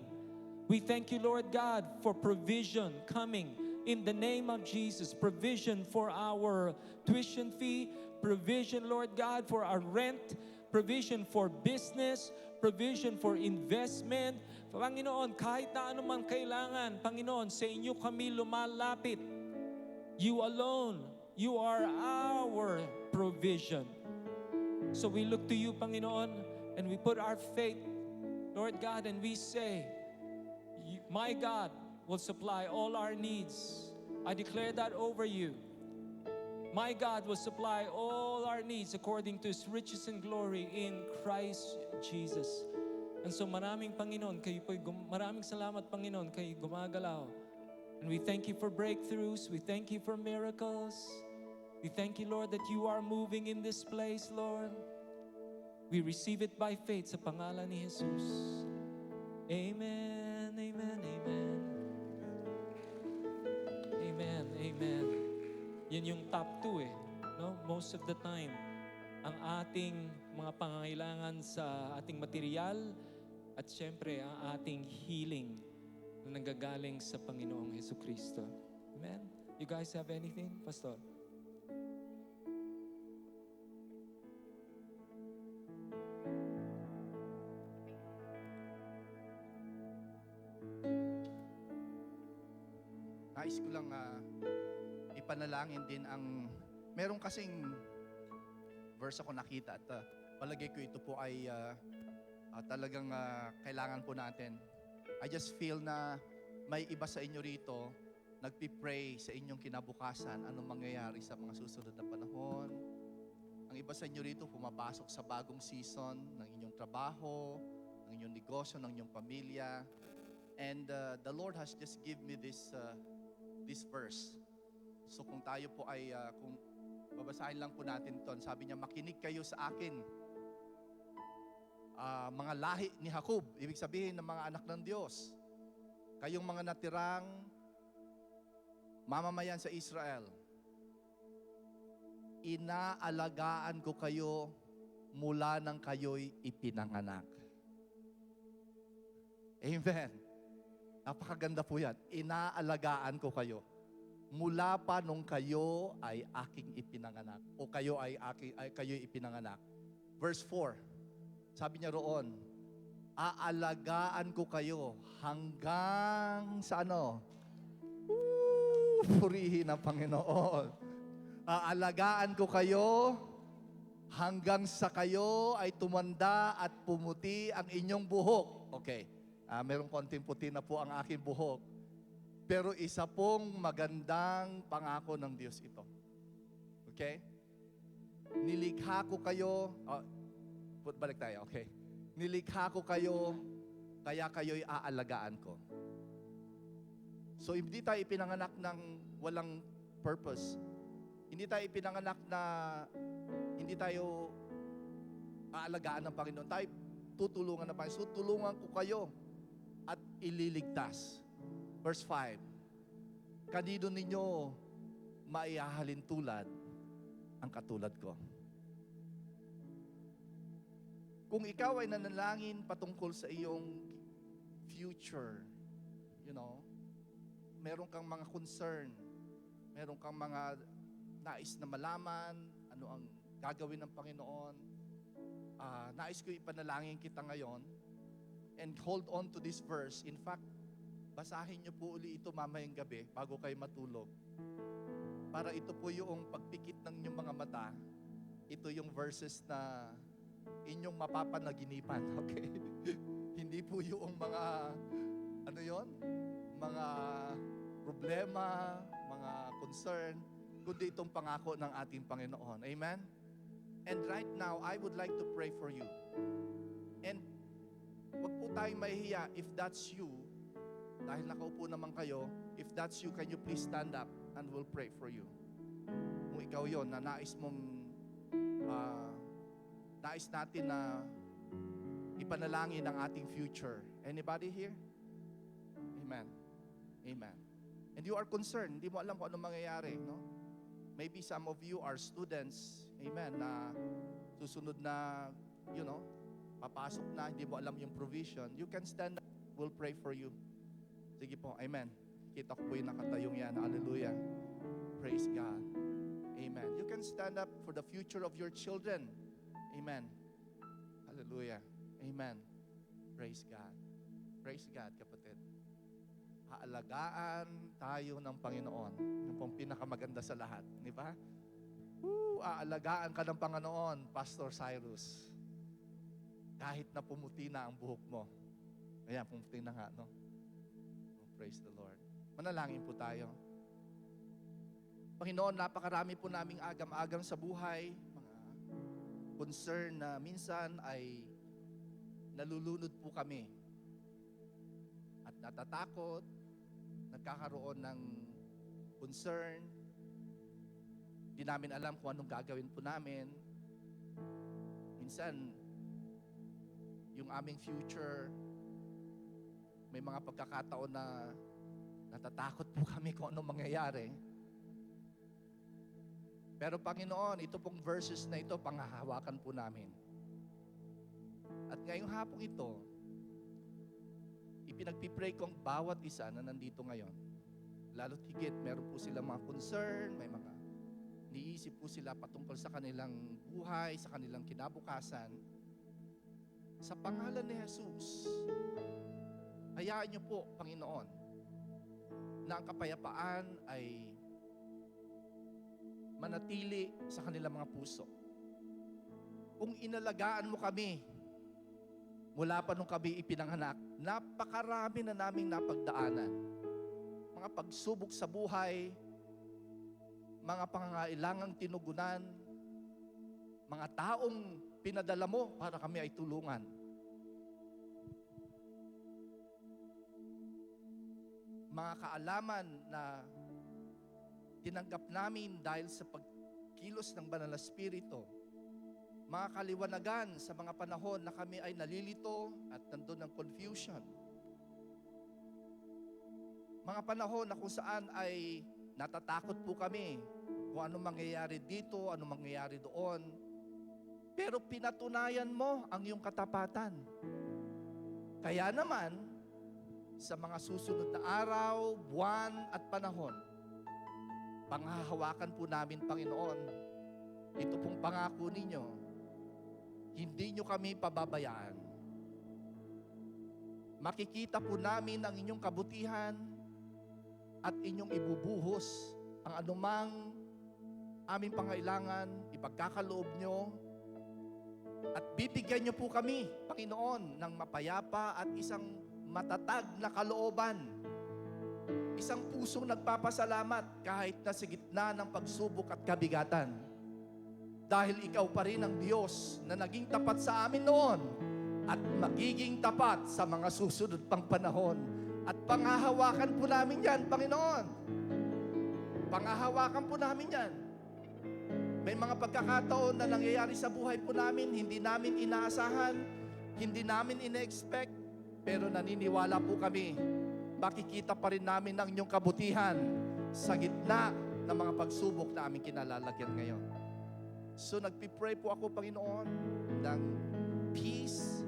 We thank you, Lord God, for provision coming in the name of Jesus. Provision for our tuition fee, provision, Lord God, for our rent, provision for business, provision for investment. Panginoon, kahit na anumang kailangan, Panginoon, sa inyo kami lumalapit. You alone, you are our provision. So we look to you, Panginoon, and we put our faith, Lord God, and we say, my God will supply all our needs. I declare that over you. My God will supply all our needs according to His riches and glory in Christ Jesus. And so maraming Panginoon, maraming salamat Panginoon, kayo gumagalaw. And we thank you for breakthroughs. We thank you for miracles. We thank you, Lord, that you are moving in this place, Lord. We receive it by faith sa pangalan ni Jesus. Amen, amen, amen. Amen, amen. Yan yung top 2 no? Most of the time, ang ating mga pangangailangan sa ating material at syempre ang ating healing na nanggagaling sa Panginoong Jesucristo. Amen? You guys have anything, Pastor? Nais ko lang ipanalangin din ang, meron kasing verse ako nakita at palagay ko ito po ay talagang kailangan po natin. I just feel na may iba sa inyo rito nagpipray sa inyong kinabukasan, anong mangyayari sa mga susunod na panahon. Ang iba sa inyo rito pumapasok sa bagong season ng inyong trabaho, ng inyong negosyo, ng inyong pamilya. And the Lord has just give me this verse. So kung tayo po ay, kung babasahin lang po natin ito, sabi niya, makinig kayo sa akin, mga lahi ni Jacob, ibig sabihin ng mga anak ng Diyos. Kayong mga natirang mamamayan sa Israel, inaalagaan ko kayo mula nang kayo'y ipinanganak. Amen. Napakaganda po yan. Inaalagaan ko kayo. Mula pa nung kayo ay aking ipinanganak. O kayo ay kayo'y ipinanganak. Verse 4. Sabi niya roon, aalagaan ko kayo hanggang sa ano? Purihin ang Panginoon. Aalagaan ko kayo hanggang sa kayo ay tumanda at pumuti ang inyong buhok. Okay. Merong konting puti na po ang aking buhok. Pero isa pong magandang pangako ng Diyos ito. Okay? Nilikha ko kayo, balik tayo, okay. Nilikha ko kayo, kaya kayo'y aalagaan ko. So, hindi tayo ipinanganak ng walang purpose. Hindi tayo ipinanganak na hindi tayo aalagaan ng Panginoon. Tayo tutulungan ng Panginoon. So, tulungan ko kayo at ililigtas. Verse 5, kanino ninyo maihahalin tulad ang katulad ko? Kung ikaw ay nanalangin patungkol sa iyong future, meron kang mga concern, meron kang mga nais na malaman, ano ang gagawin ng Panginoon, nais ko ipanalangin kita ngayon, and hold on to this verse. In fact, basahin niyo po uli ito mamayang gabi bago kayo matulog. Para ito po yung pagpikit ng inyong mga mata, ito yung verses na inyong mapapanaginipan, okay? Hindi po yung mga, mga problema, mga concern, kundi itong pangako ng ating Panginoon. Amen? And right now, I would like to pray for you. And wag po tayong mahihiya if that's you, dahil nakaupo naman kayo, if that's you, can you please stand up and we'll pray for you. Kung ikaw yon na nais natin na ipanalangin ang ating future. Anybody here? Amen. Amen. And you are concerned, hindi mo alam kung ano mangyayari, no? Maybe some of you are students, amen, na susunod na, papasok na, hindi mo alam yung provision. You can stand up, we'll pray for you. Sige po, amen. Kita ko po yung nakatayong yan. Hallelujah. Praise God. Amen. You can stand up for the future of your children. Amen. Hallelujah. Amen. Praise God. Praise God, kapatid. Haalagaan tayo ng Panginoon. Yung pong pinakamaganda sa lahat. Di ba? Aalagaan ka ng Panginoon, Pastor Cyrus. Kahit na pumuti na ang buhok mo. Ayan, pumuti na nga, no? Oh, praise the Lord. Manalangin po tayo. Panginoon, napakarami po naming agam-agam sa buhay, mga concern na minsan ay nalulunod po kami. At natatakot, nagkakaroon ng concern, hindi namin alam kung anong gagawin po namin. Minsan, yung aming future, may mga pagkakataon na natatakot po kami kung anong mangyayari. Pero Panginoon, ito pong verses na ito, panghahawakan po namin. At ngayong hapong ito, ipinagpipray kong bawat isa na nandito ngayon. Lalo't higit, meron po silang mga concern, may mga niisip po sila patungkol sa kanilang buhay, sa kanilang kinabukasan. Sa pangalan ni Jesus, hayaan niyo po, Panginoon, na ang kapayapaan ay manatili sa kanilang mga puso. Kung inalagaan mo kami, mula pa nung kami ipinanganak, napakarami na naming napagdaanan. Mga pagsubok sa buhay, mga pangangailangang tinugunan, mga taong pinadala mo para kami ay tulungan. Mga kaalaman na tinanggap namin dahil sa pagkilos ng Banal na Espiritu. Mga kaliwanagan sa mga panahon na kami ay nalilito at nandun ng confusion. Mga panahon na kung saan ay natatakot po kami kung ano mangyayari dito, ano mangyayari doon. Pero pinatunayan mo ang iyong katapatan. Kaya naman, sa mga susunod na araw, buwan at panahon, panghahawakan po namin, Panginoon, ito pong pangako ninyo, hindi nyo kami pababayaan. Makikita po namin ang inyong kabutihan at inyong ibubuhos ang anumang aming pangailangan, ipagkakaloob nyo, at bibigyan nyo po kami, Panginoon, ng mapayapa at isang matatag na kalooban. Isang pusong nagpapasalamat kahit na sa gitna ng pagsubok at kabigatan. Dahil ikaw pa rin ang Diyos na naging tapat sa amin noon at magiging tapat sa mga susunod pang panahon. At panghahawakan po namin yan, Panginoon. Panghahawakan po namin yan. May mga pagkakataon na nangyayari sa buhay po namin, hindi namin inaasahan, hindi namin ina-expect, pero naniniwala po kami, makikita pa rin namin ang inyong kabutihan sa gitna ng mga pagsubok na aming kinalalagyan ngayon. So nagpipray po ako, Panginoon, ng peace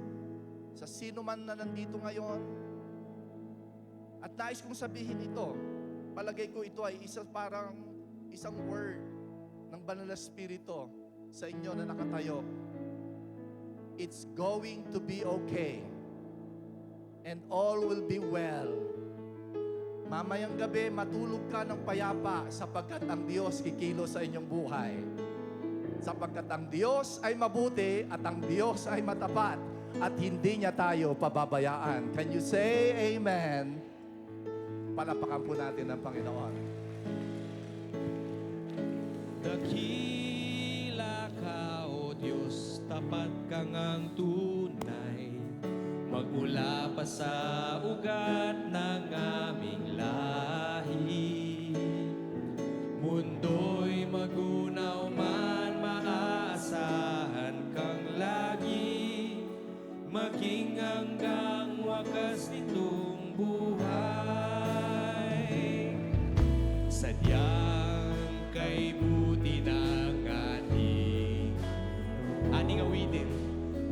sa sino man na nandito ngayon. At nais kong sabihin ito, palagay ko ito ay parang isang word ng Banal na Espiritu sa inyo na nakatayo. It's going to be okay. And all will be well. Mamayang gabi, matulog ka ng payapa sapagkat ang Diyos kikilos sa inyong buhay. Sapagkat ang Diyos ay mabuti at ang Diyos ay matapat at hindi niya tayo pababayaan. Can you say amen? Palapakan po natin ang Panginoon. Dakila ka, O Diyos, tapat kang ang tunay. Magmula pa sa ugat ng aming lahi. Mundo'y magunaw man, maaasahan kang lagi. Maging hanggang wakas nitong buhay. Sadyang kay buti ng aning awitin.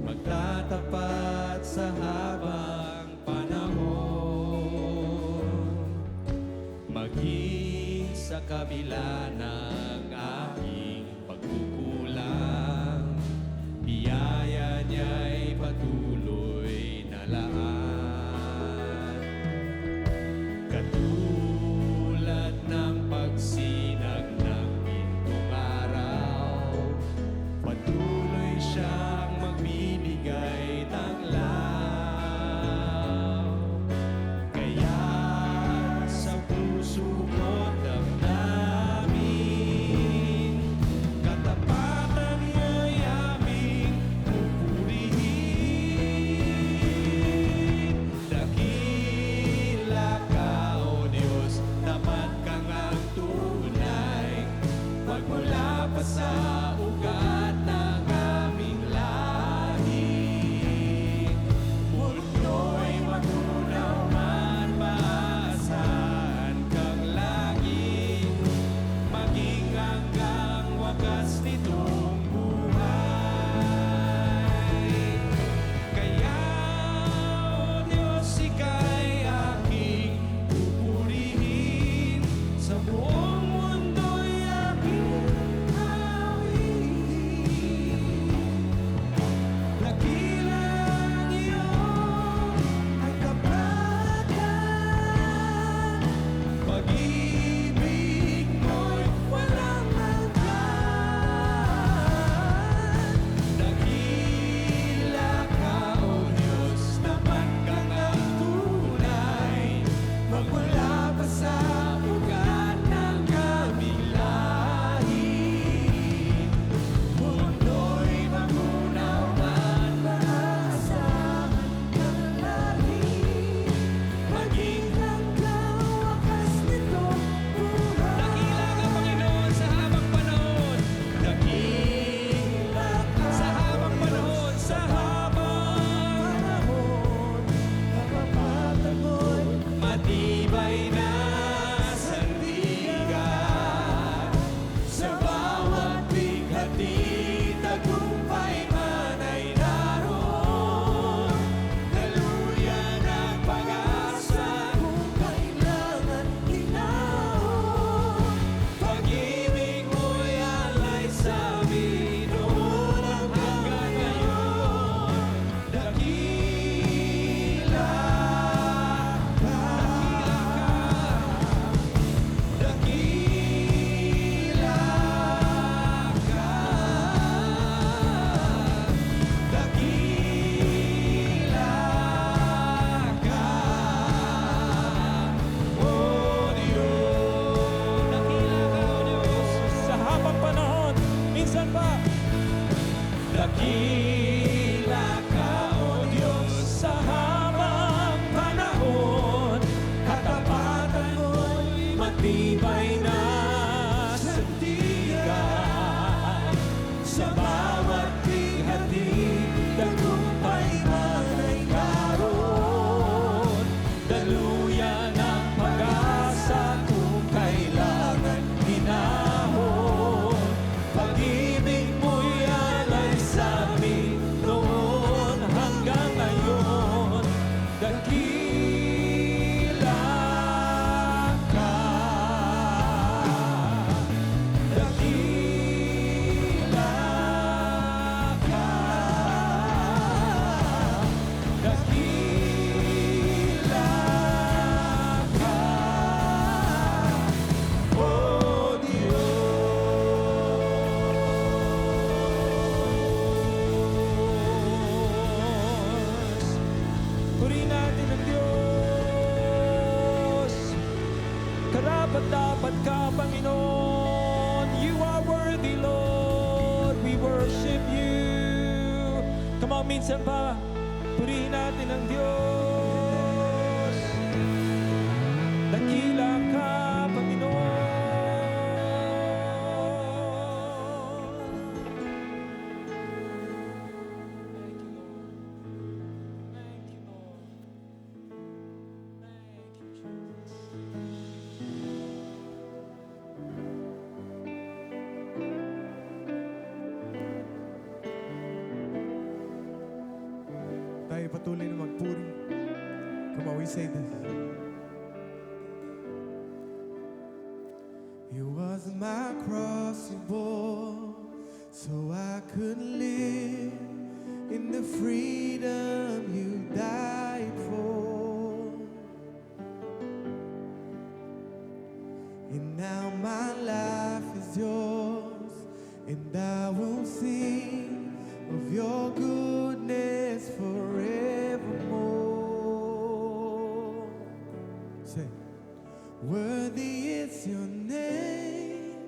Magtatapat sa habang panahon, maging sa kabila ng aking pagkukulang, biyaya niya'y patuloy na laan. Katulad ng pagsinag ng pintong araw, patuloy siyang magbibigay tanglaw. Kaya sa puso ko't damdamin, matibay na sandigan. Sa bawat hati, tagumpay man ay karoon. Daluyan ang pag-asa kung kailangan hinahon. Pag-ibig mo'y alay sa amin noon hanggang ngayon. Dakila ka, dakila ka, dakila ka, oh Diyos. Purihin natin ang Diyos. Karapat-dapat ka, Panginoon. You are worthy, Lord. We worship you. Come on, minsan pa. Purihin natin ang Diyos. Dakila ka, Panginoon. Thank you, Lord. Thank you, Lord. Thank you, Jesus. Tayo patuloy na magpuri. Come on, we say this. It was my cross you bore, so I could live in the freedom you died for. And now my life is yours, and I will sing of your goodness forevermore. Say, worthy is your name,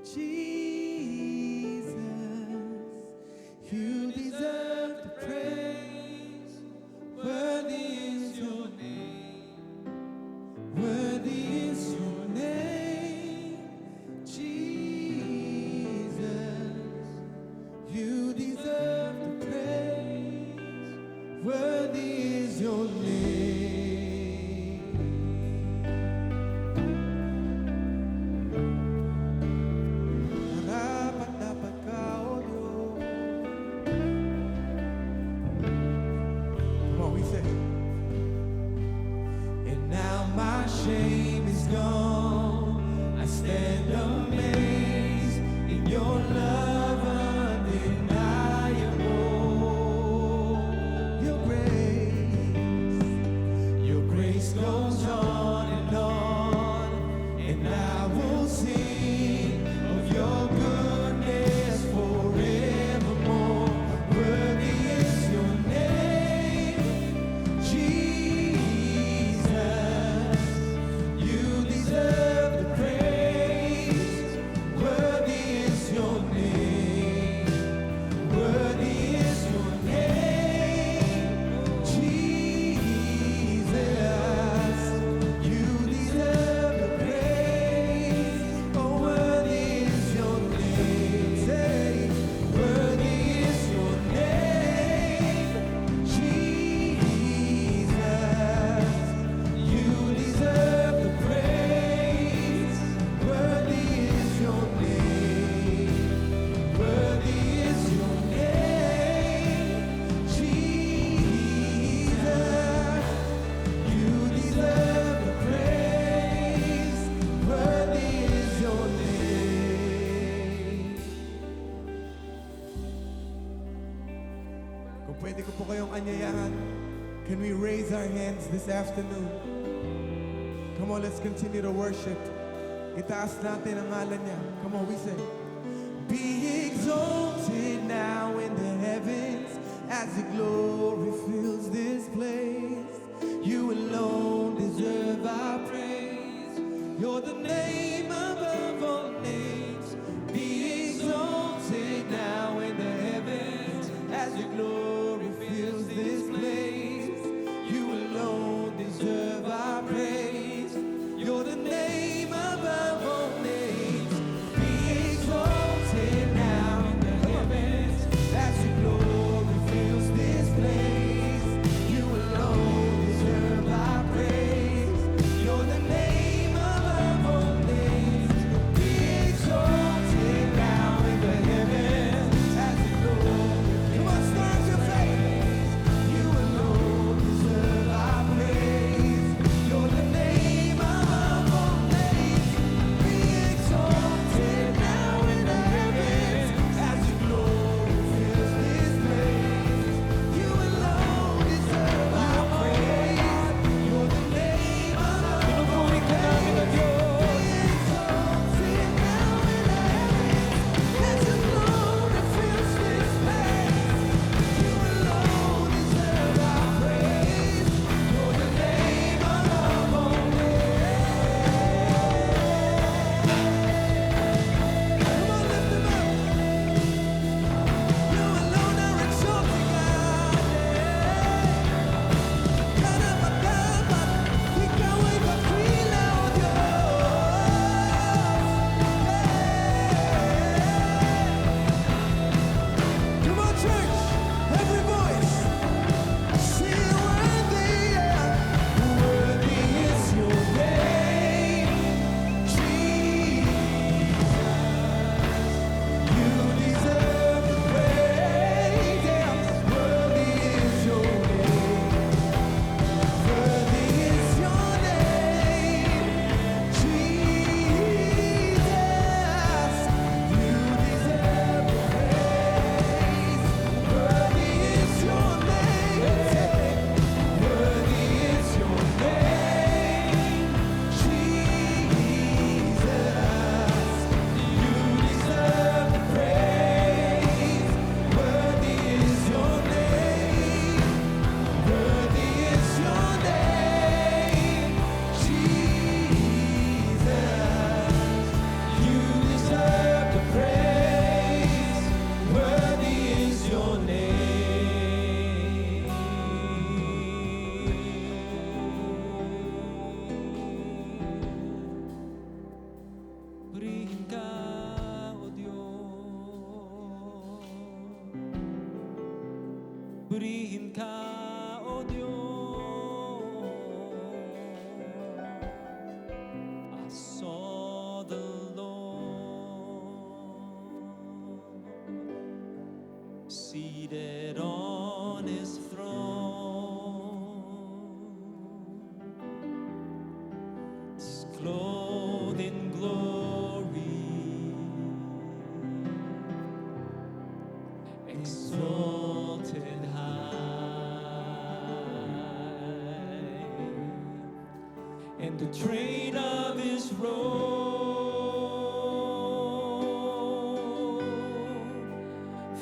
Jesus. You deserve the praise. Worthy is your name. Worthy is your name, Jesus. You deserve the praise. Worthy is your name. Dapat ka, O Diyos. Come on, we say. And now my shame is gone. I stand amazed in your love undeniable. Your grace goes on, and I will sing of your goodness forevermore. Worthy is your name, Jesus. You deserve the praise. Worthy is your name. Worthy is your name, Jesus. You deserve the praise. Oh, worthy is your name. Say, worthy is your name, Jesus. You deserve the praise. Worthy is your name. Worthy is your name, Jesus. You deserve the praise. Worthy is your name. Kung pwede ko po kayong anyayahan, can we raise our hands this afternoon? Come on, let's continue to worship. Itaas natin ang ngalan niya. Come on, we say. Be exalted now in the heavens as your glory fills this place. You alone deserve our praise. You're the name above all names. Be exalted now in the heavens as your glory fills this place. You alone deserve our praise. You're the name Purihin ka, O Diyos. I saw the Lord seated on his throne, clothed in glory, exalted high, and the train of his robe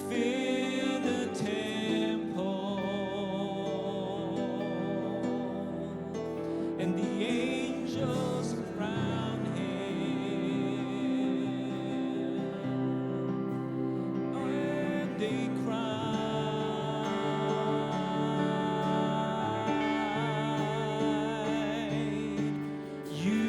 fill the temple, and the angels around him, and they cried, "You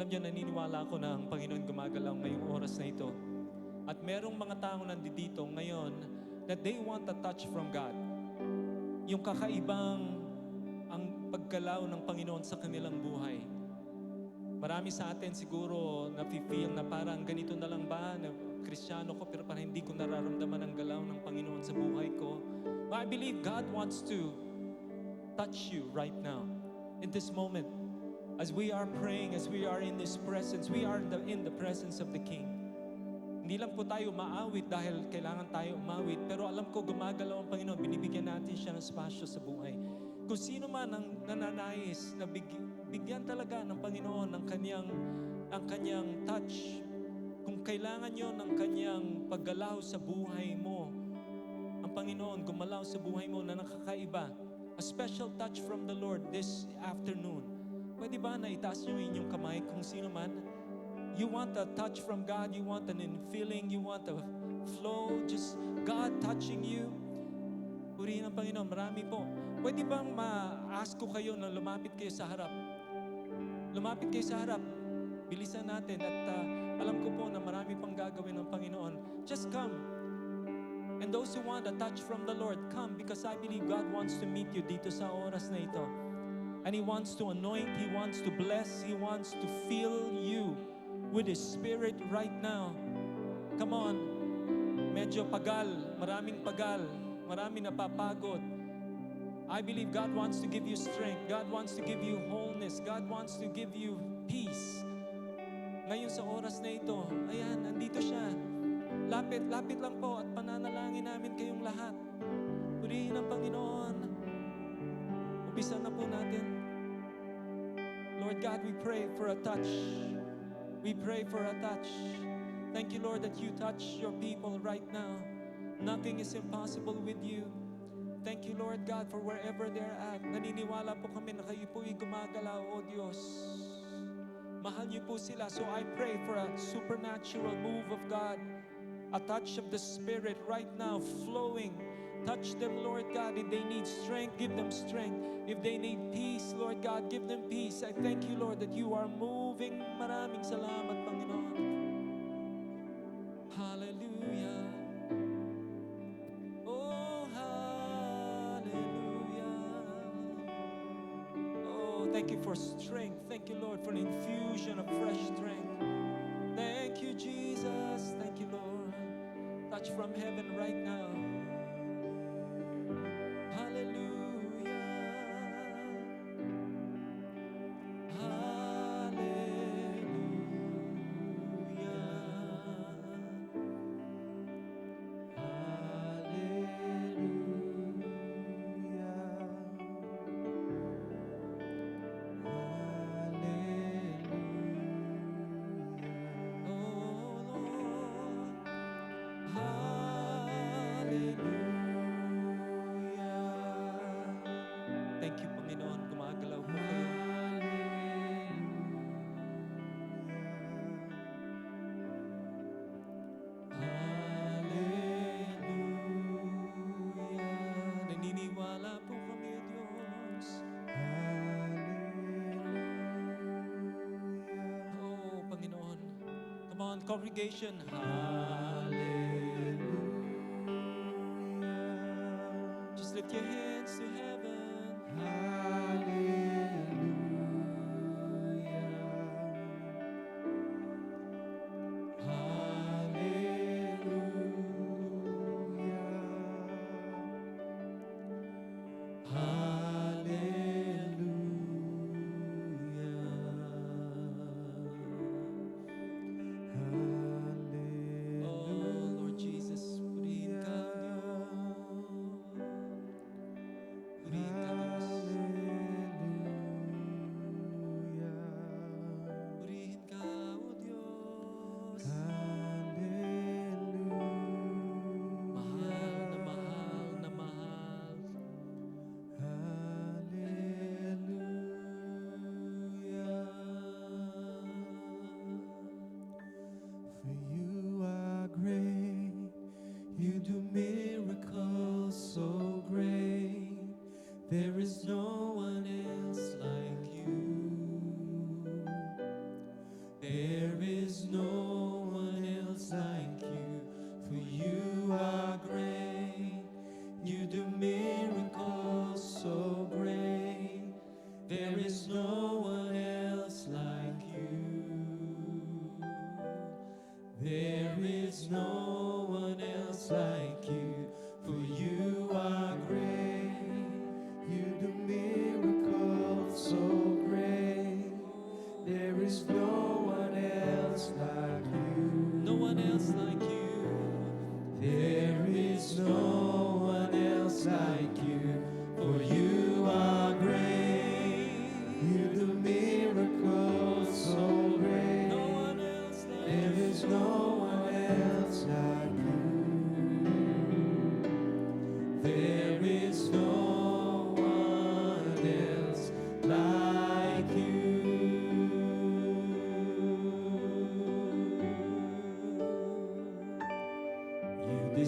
Alam niyo, naniniwala ako na ang Panginoon gumagalaw ngayong oras na ito. At merong mga tao nandito ngayon that they want a touch from God. Yung kakaibang ang paggalaw ng Panginoon sa kanilang buhay. Marami sa atin siguro nafe-feel na parang ganito na lang ba, na Kristiyano ko pero parang hindi ko nararamdaman ang galaw ng Panginoon sa buhay ko. But I believe God wants to touch you right now, in this moment. As we are praying, as we are in this presence, we are in the presence of the King. Hindi lang po tayo maawit dahil kailangan tayo umawit, pero alam ko gumagalaw ang Panginoon, binibigyan natin siya ng spasyo sa buhay. Kung sino man ang nananais na bigyan talaga ng Panginoon ang kanyang touch, kung kailangan nyo ng kanyang paggalaw sa buhay mo, ang Panginoon gumalaw sa buhay mo na nakakaiba, a special touch from the Lord this afternoon. Pwede ba na itaas nyo inyong kamay kung sino man? You want a touch from God, you want an infilling, you want a flow, just God touching you. Purihin ang Panginoon, marami po. Pwede bang ma-ask ko kayo na lumapit kayo sa harap? Lumapit kayo sa harap. Bilisan natin at alam ko po na marami pang gagawin ng Panginoon. Just come. And those who want a touch from the Lord, come because I believe God wants to meet you dito sa oras na ito. And He wants to anoint, He wants to bless, He wants to fill you with His Spirit right now. Come on. Medyo pagal, maraming napapagod. I believe God wants to give you strength. God wants to give you wholeness. God wants to give you peace. Ngayon sa oras na ito, ayan, nandito siya. Lapit lang po at pananalangin namin kayong lahat. Purihin ang Panginoon. Umpisa na po natin. Lord God, we pray for a touch. We pray for a touch. Thank you, Lord, that you touch your people right now. Nothing is impossible with you. Thank you, Lord God, for wherever they're at. Naniniwala po kami na kayo po'y gumagalaw, O Diyos. Mahal niyo po sila. So I pray for a supernatural move of God. A touch of the Spirit right now flowing. Touch them, Lord God. If they need strength, give them strength. If they need peace, Lord God, give them peace. I thank you, Lord, that you are moving. Maraming salamat, Panginoon. Hallelujah. Oh, hallelujah. Oh, thank you for strength. Thank you, Lord, for an infusion of fresh strength. Thank you, Jesus. Thank you, Lord. Touch from heaven right now. Thank you, Panginoon. Gumagalaw po kayo. Hallelujah. Naniniwala po kami, O Diyos. Oh, Panginoon. Come on, congregation. Hallelujah. Just lift your hands to heaven. Oh,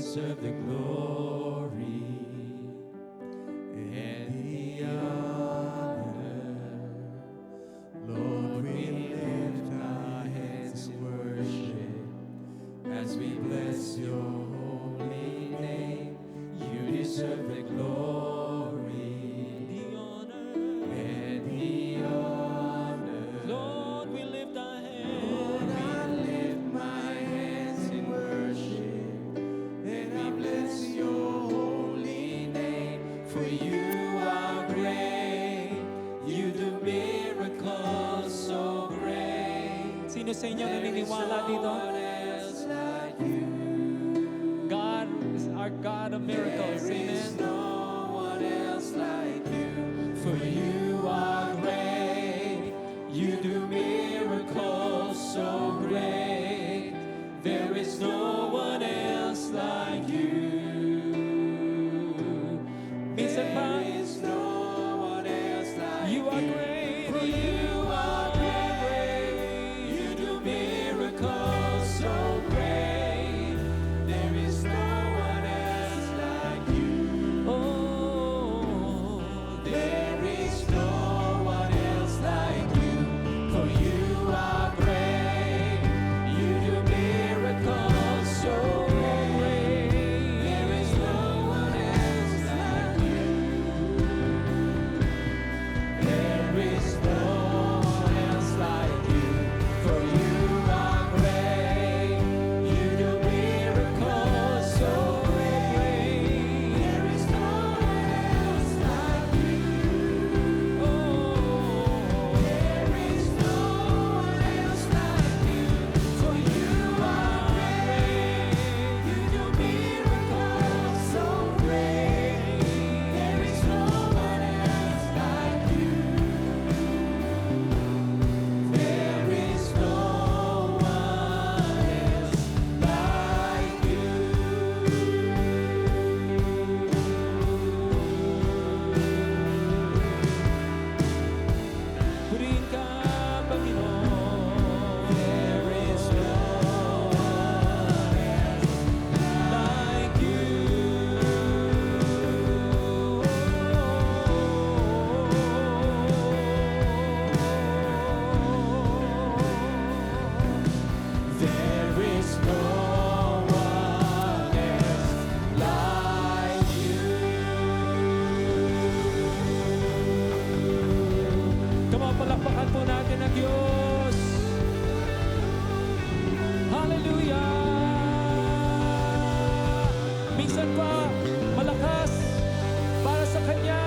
deserve the glory and the honor. Lord, we lift our hands in worship as we bless your holy name. You deserve the glory The honor. and the honor. Lord, we lift our Lord, hands. I lift my hands in worship, and I bless your holy name. For you are great, you do miracles so great. Sino sa inyo There is naniniwala no dito? one else like you. God is our God of miracles. There is Amen. no one else like you. For you are great, you do miracles so great. There is no one else like you. Minsan pa, There is no one else like you are great. For you are great, you do miracles so great. There is no one else like you. Oh, There is no one else like you. For you are great, you do miracles so great. There is no one else like you. There is no one else like you. For you are great, you do miracles so great. There is no one else like you. There is no one else like you. For you are great, you do miracles so great. There is no one else like you. There is no one else like purihin ka, Panginoon. There is no one else Like you. There is no one else like you. Come on, palakpakan po natin ang Diyos. Hallelujah! Minsan pa, malakas para sa Kanya.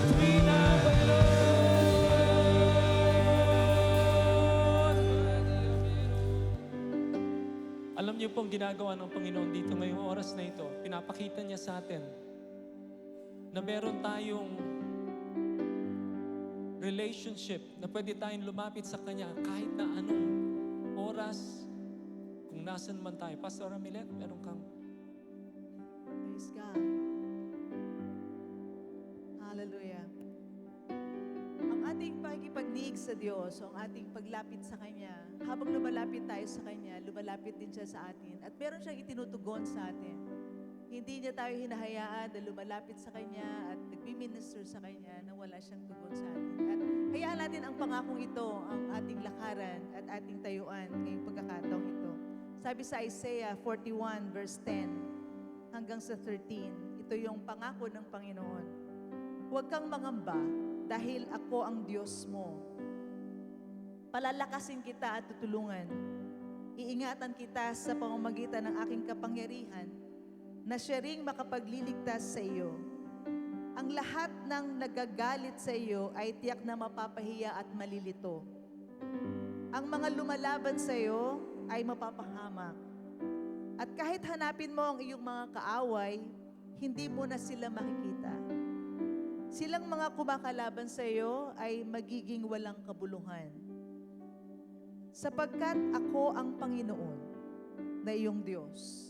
Purihin ang Panginoon. Alam niyo pong ginagawa ng Panginoon dito ngayong oras na ito. Pinapakita niya sa atin na meron tayong relationship na pwede tayong lumapit sa Kanya kahit na anong oras, kung nasan man tayo. Pastor Amilet, meron kang... Praise God. Hallelujah. Ang ating pakikipagdiig sa Diyos, o ang ating paglapit sa Kanya, habang lumalapit tayo sa Kanya, lumalapit din siya sa atin. At meron siyang itinutugon sa atin. Hindi niya tayo hinahayaan na lumalapit sa Kanya at nagmi-minister sa Kanya na wala siyang tugon sa atin. At hayaan natin ang pangakong ito, ang ating lakaran at ating tayuan ngayong pagkakataong ito. Sabi sa Isaiah 41 verse 10 hanggang sa 13, ito yung pangako ng Panginoon. Huwag kang mangamba dahil ako ang Diyos mo. Palalakasin kita at tutulungan. Iingatan kita sa pamamagitan ng aking kapangyarihan na siya ring makapagliligtas sa iyo. Ang lahat ng nagagalit sa iyo ay tiyak na mapapahiya at malilito. Ang mga lumalaban sa iyo ay mapapahamak. At kahit hanapin mo ang iyong mga kaaway, hindi mo na sila makikita. Silang mga kumakalaban sa iyo ay magiging walang kabuluhan. Sapagkat ako ang Panginoon na iyong Diyos.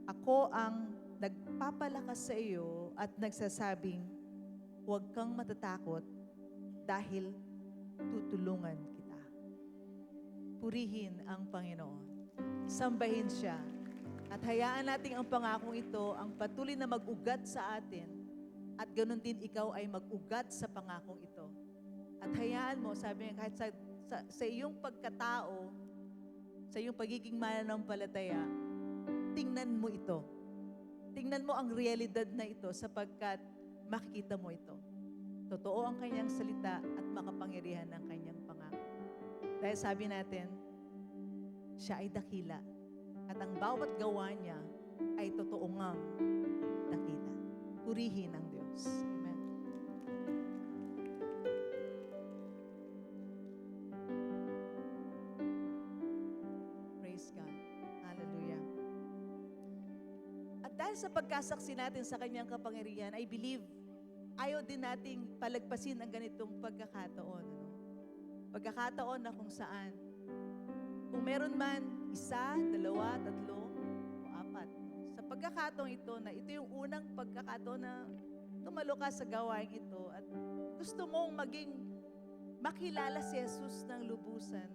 Ako ang nagpapalakas sa iyo at nagsasabing, huwag kang matatakot dahil tutulungan kita. Purihin ang Panginoon. Sambahin siya. At hayaan natin ang pangakong ito ang patuloy na mag-ugat sa atin. At ganun din ikaw ay mag-ugat sa pangakong ito. At hayaan mo, sabi niya, kahit sa iyong pagkatao, sa iyong pagiging mananampalataya, tingnan mo ito. Tingnan mo ang realidad na ito sapagkat makikita mo ito. Totoo ang kanyang salita at makapangyarihan ang kanyang pangako. Dahil sabi natin, siya ay dakila. At ang bawat gawa niya ay totoo ngang dakila. Purihin ang Diyos. Amen. Praise God. Hallelujah. At dahil sa pagkasaksi natin sa kanyang kapangyarihan, I believe, ayaw din nating palagpasin ang ganitong pagkakataon. Ano? Pagkakataon na kung saan, kung meron man isa, dalawa, tatlo, o apat. Sa pagkakataon ito na ito yung unang pagkakataon na tumalo ka sa gawain ito at gusto mong maging makilala si Jesus ng lubusan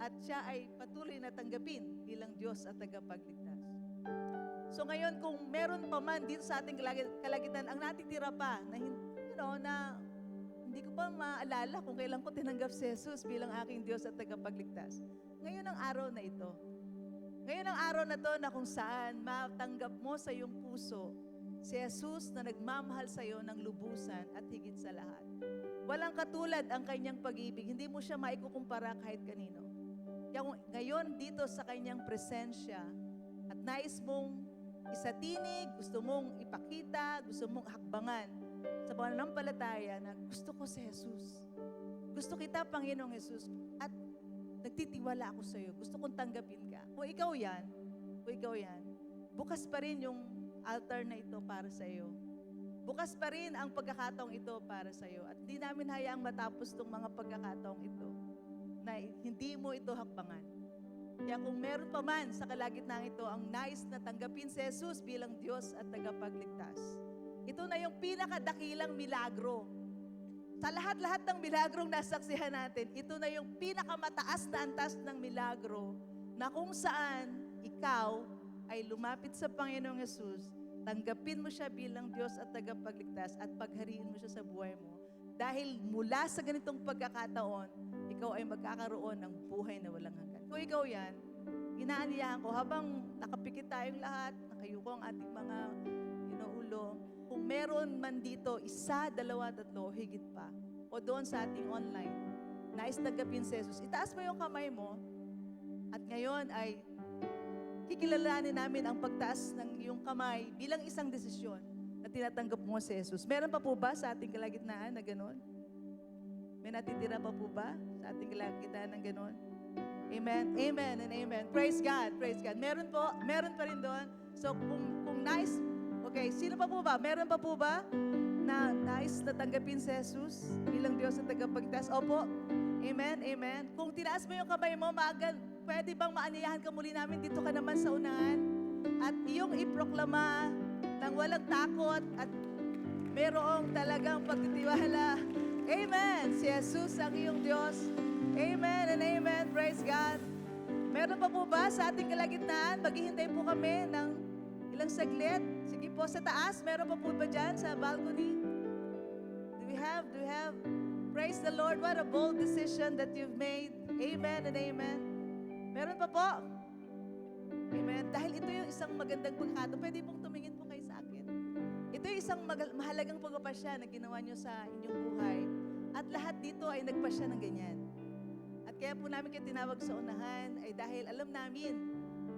at siya ay patuloy na tanggapin bilang Diyos at tagapagligtas. So ngayon, kung meron pa man dito sa ating kalagitan, ang natitira pa na, na hindi ko pa maalala kung kailan ko tinanggap si Jesus bilang aking Diyos at tagapagligtas. Ngayon ang araw na ito. Ngayon ang araw na to na kung saan matanggap mo sa iyong puso si Jesus na nagmamahal sa iyo ng lubusan at higit sa lahat. Walang katulad ang kanyang pag-ibig. Hindi mo siya maikukumpara kahit kanino. Kaya ngayon dito sa kanyang presensya at nais mong isatinig, gusto mong ipakita, gusto mong hakbangan sa pananampalataya na gusto ko si Jesus. Gusto kita, Panginoong Jesus. At nagtitiwala ako sa iyo. Gusto kong tanggapin ka. Kung ikaw yan, bukas pa rin yung altar na ito para sa iyo. Bukas pa rin ang pagkakataong ito para sa iyo. At hindi namin hayaang matapos itong mga pagkakataong ito na hindi mo ito hakbangan. Kaya kung meron pa man sa kalagitnaan ito ang nais na tanggapin si Jesus bilang Diyos at tagapagligtas, ito na yung pinakadakilang milagro. Sa lahat-lahat ng milagrong nasaksihan natin, ito na yung pinakamataas na antas ng milagro na kung saan ikaw ay lumapit sa Panginoong Jesus, tanggapin mo siya bilang Diyos at tagapagligtas at paghariin mo siya sa buhay mo. Dahil mula sa ganitong pagkakataon, ikaw ay magkakaroon ng buhay na walang hanggan. Kung ikaw yan, inaaniyahan ko, habang nakapikit tayong lahat, nakayuko ang ating mga ulo, kung meron man dito, isa, dalawa, tatlo, higit pa, o doon sa ating online, nais tanggapin si Jesus, itaas mo yung kamay mo, at ngayon ay kikilalanin namin ang pagtaas ng iyong kamay bilang isang desisyon na tinatanggap mo si Jesus. Meron pa po ba sa ating kalagitnaan na gano'n? May natitira pa po ba sa ating kalagitnaan ng gano'n? Amen, amen, and amen. Praise God, praise God. Meron pa rin doon. So kung nice, okay, sino pa po ba? Meron pa po ba na nice na tanggapin si Jesus bilang Diyos at tagapagligtas? Opo, amen, amen. Kung tinaas mo yung kamay mo, pwede bang maaniyahan ka muli namin? Dito ka naman sa unahan. At iyong iproklama ng walang takot at merong talagang pagtitiwala. Amen. Si Jesus ang iyong Diyos. Amen and amen. Praise God. Meron pa po ba sa ating kalagitnaan? Maghihintay po kami ng ilang saglit. Sige po sa taas. Meron pa po ba dyan sa balcony? Do we have? Praise the Lord. What a bold decision that you've made. Amen and amen. Meron pa po? Amen. Dahil ito yung isang magandang pagkakataon, pwede pong tumingin po kayo sa akin. Ito yung isang mahalagang pagpapasya na ginawa nyo sa inyong buhay. At lahat dito ay nagpasya ng ganyan. At kaya po namin kayo tinawag sa unahan ay dahil alam namin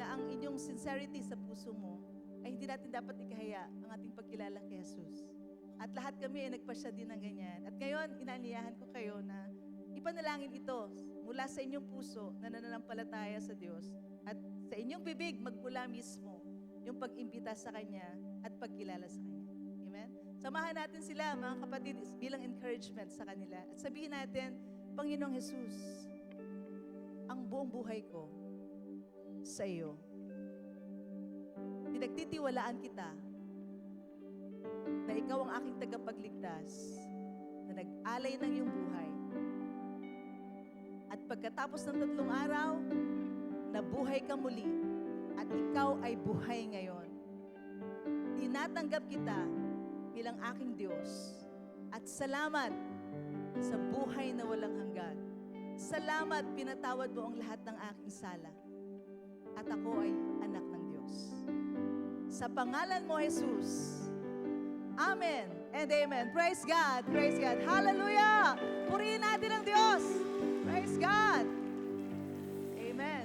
na ang inyong sincerity sa puso mo ay hindi natin dapat ikahaya ang ating pagkilala kay Jesus. At lahat kami ay nagpasya din ng ganyan. At ngayon, inaaniyahan ko kayo na ipanalangin ito mula sa inyong puso na nananampalataya sa Diyos at sa inyong bibig magmula mismo yung pag-imbita sa Kanya at pagkilala sa Kanya. Amen? Samahan natin sila, mga kapatid, bilang encouragement sa kanila. At sabihin natin, Panginoong Jesus, ang buong buhay ko sa iyo. Pinagtitiwalaan kita na ikaw ang aking tagapagligtas na nag-alay ng iyong buhay. At pagkatapos ng 3 araw, nabuhay ka muli at ikaw ay buhay ngayon. Tinatanggap kita bilang aking Diyos. At salamat sa buhay na walang hanggan. Salamat, pinatawad mo ang lahat ng aking sala. At ako ay anak ng Diyos. Sa pangalan mo, Jesus. Amen and amen. Praise God. Praise God. Hallelujah. Purihin natin ang Diyos. Praise God. Amen.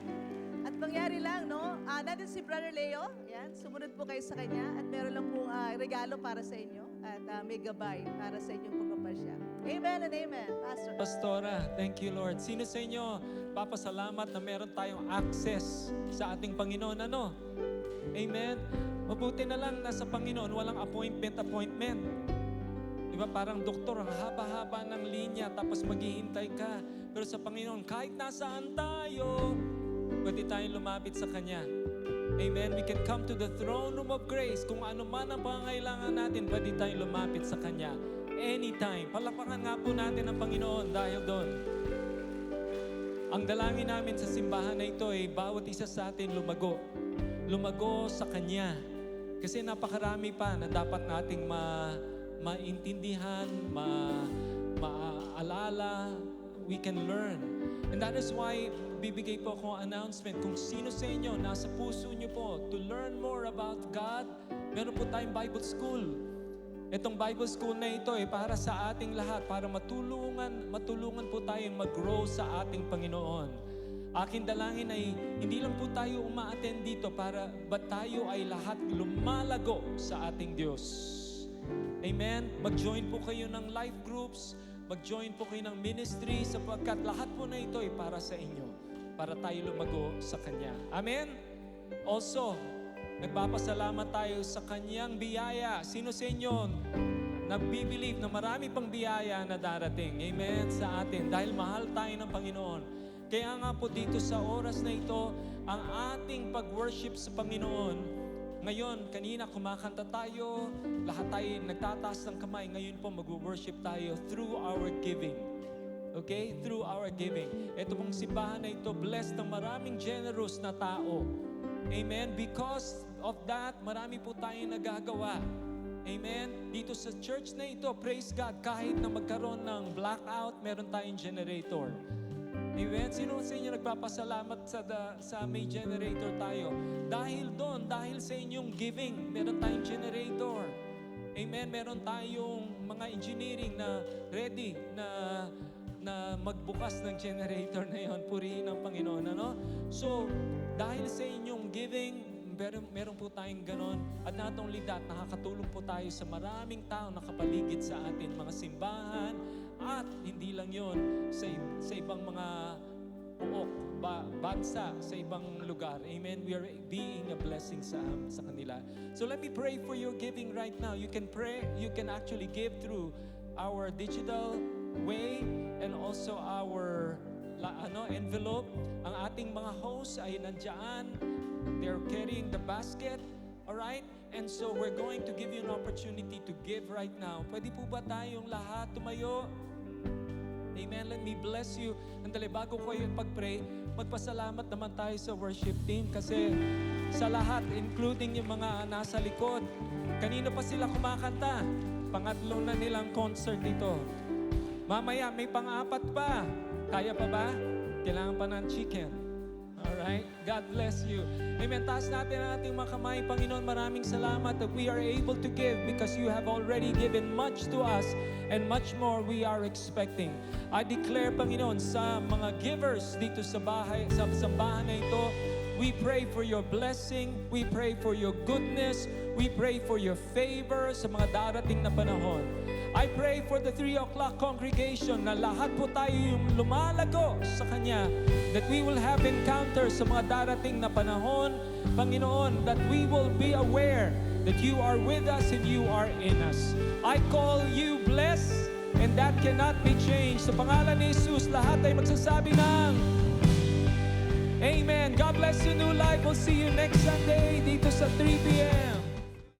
At pangyari lang, no? Nandun si Brother Leo. Yan. Sumunod po kayo sa kanya. At meron lang pong regalo para sa inyo. At may gabay para sa inyong pagpapasya. Amen and amen. Pastor. Pastora, thank you Lord. Sino sa inyo papasalamat na meron tayong access sa ating Panginoon? Ano? Amen? Mabuti na lang na sa Panginoon walang appointment. Diba parang doktor, ang haba-haba ng linya tapos maghihintay ka. Pero sa Panginoon, kahit nasaan tayo, pwede tayong lumapit sa Kanya. Amen? We can come to the throne room of grace. Kung ano man ang pangangailangan natin, pwede tayong lumapit sa Kanya. Anytime. Palakpakan nga po natin ang Panginoon dahil doon. Ang dalangin namin sa simbahan na ito ay bawat isa sa atin lumago. Lumago sa Kanya. Kasi napakarami pa na dapat nating maintindihan, maalala, we can learn. And that is why bibigay po ako announcement kung sino sa inyo nasa puso nyo po to learn more about God. Meron po tayong Bible School. Itong Bible School na ito ay para sa ating lahat, para matulungan po tayong mag-grow sa ating Panginoon. Aking dalangin ay hindi lang po tayo uma-attend dito para ba tayo ay lahat lumalago sa ating Diyos. Amen? Mag-join po kayo ng life groups, mag-join po kayo ng ministry sapagkat lahat po na ito ay para sa inyo, para tayo lumago sa Kanya. Amen? Also, nagpapasalamat tayo sa Kanyang biyaya. Sino sa inyo nagbibilieve na marami pang biyaya na darating? Amen? Sa atin. Dahil mahal tayo ng Panginoon. Kaya nga po dito sa oras na ito, ang ating pag-worship sa Panginoon. Ngayon, kanina kumakanta tayo, lahat tayo nagtataas ng kamay. Ngayon po mag-worship tayo through our giving. Okay? Through our giving. Ito pong simbahan na ito, blessed ng maraming generous na tao. Amen? Because of that, marami po tayong nagagawa. Amen? Dito sa church na ito, praise God, kahit na magkaroon ng blackout, meron tayong generator. Amen? Sino sa inyo nagpapasalamat sa may generator tayo? Dahil doon, dahil sa inyong giving, meron tayong generator. Amen? Meron tayong mga engineering na ready na magbukas ng generator na yon. Purihin ang Panginoon. Ano? So, dahil sa inyong giving, meron po tayong ganon. At not only that, nakakatulong po tayo sa maraming tao na kapaligid sa atin, mga simbahan, at hindi lang yon sa ibang mga puok, bansa, sa ibang lugar. Amen? We are being a blessing sa kanila. So let me pray for your giving right now. You can pray, you can actually give through our digital way and also our envelope. Ang ating mga hosts ay nandiyan. They're carrying the basket. Alright? And so we're going to give you an opportunity to give right now. Pwede po ba tayong lahat tumayo? Amen. Let me bless you. Andali, bago ko kayo pag-pray, magpasalamat naman tayo sa worship team kasi sa lahat, including yung mga nasa likod, kanino pa sila kumakanta? Pangatlo na nilang concert ito. Mamaya, may pang-apat pa. Kaya pa ba? Kailangan pa ng chicken. Alright? God bless you. Amen. Taas natin ang ating mga kamay. Panginoon, maraming salamat that we are able to give because you have already given much to us and much more we are expecting. I declare, Panginoon, sa mga givers dito sa sambahan na ito, we pray for your blessing, we pray for your goodness, we pray for your favor sa mga darating na panahon. I pray for the 3 o'clock congregation na lahat po tayo yung lumalago sa Kanya, that we will have encounters sa mga darating na panahon, Panginoon, that we will be aware that you are with us and you are in us. I call you blessed and that cannot be changed. Sa pangalan ni Jesus, lahat ay magsasabi ng Amen. God bless you, New Life. We'll see you next Sunday dito sa 3 p.m.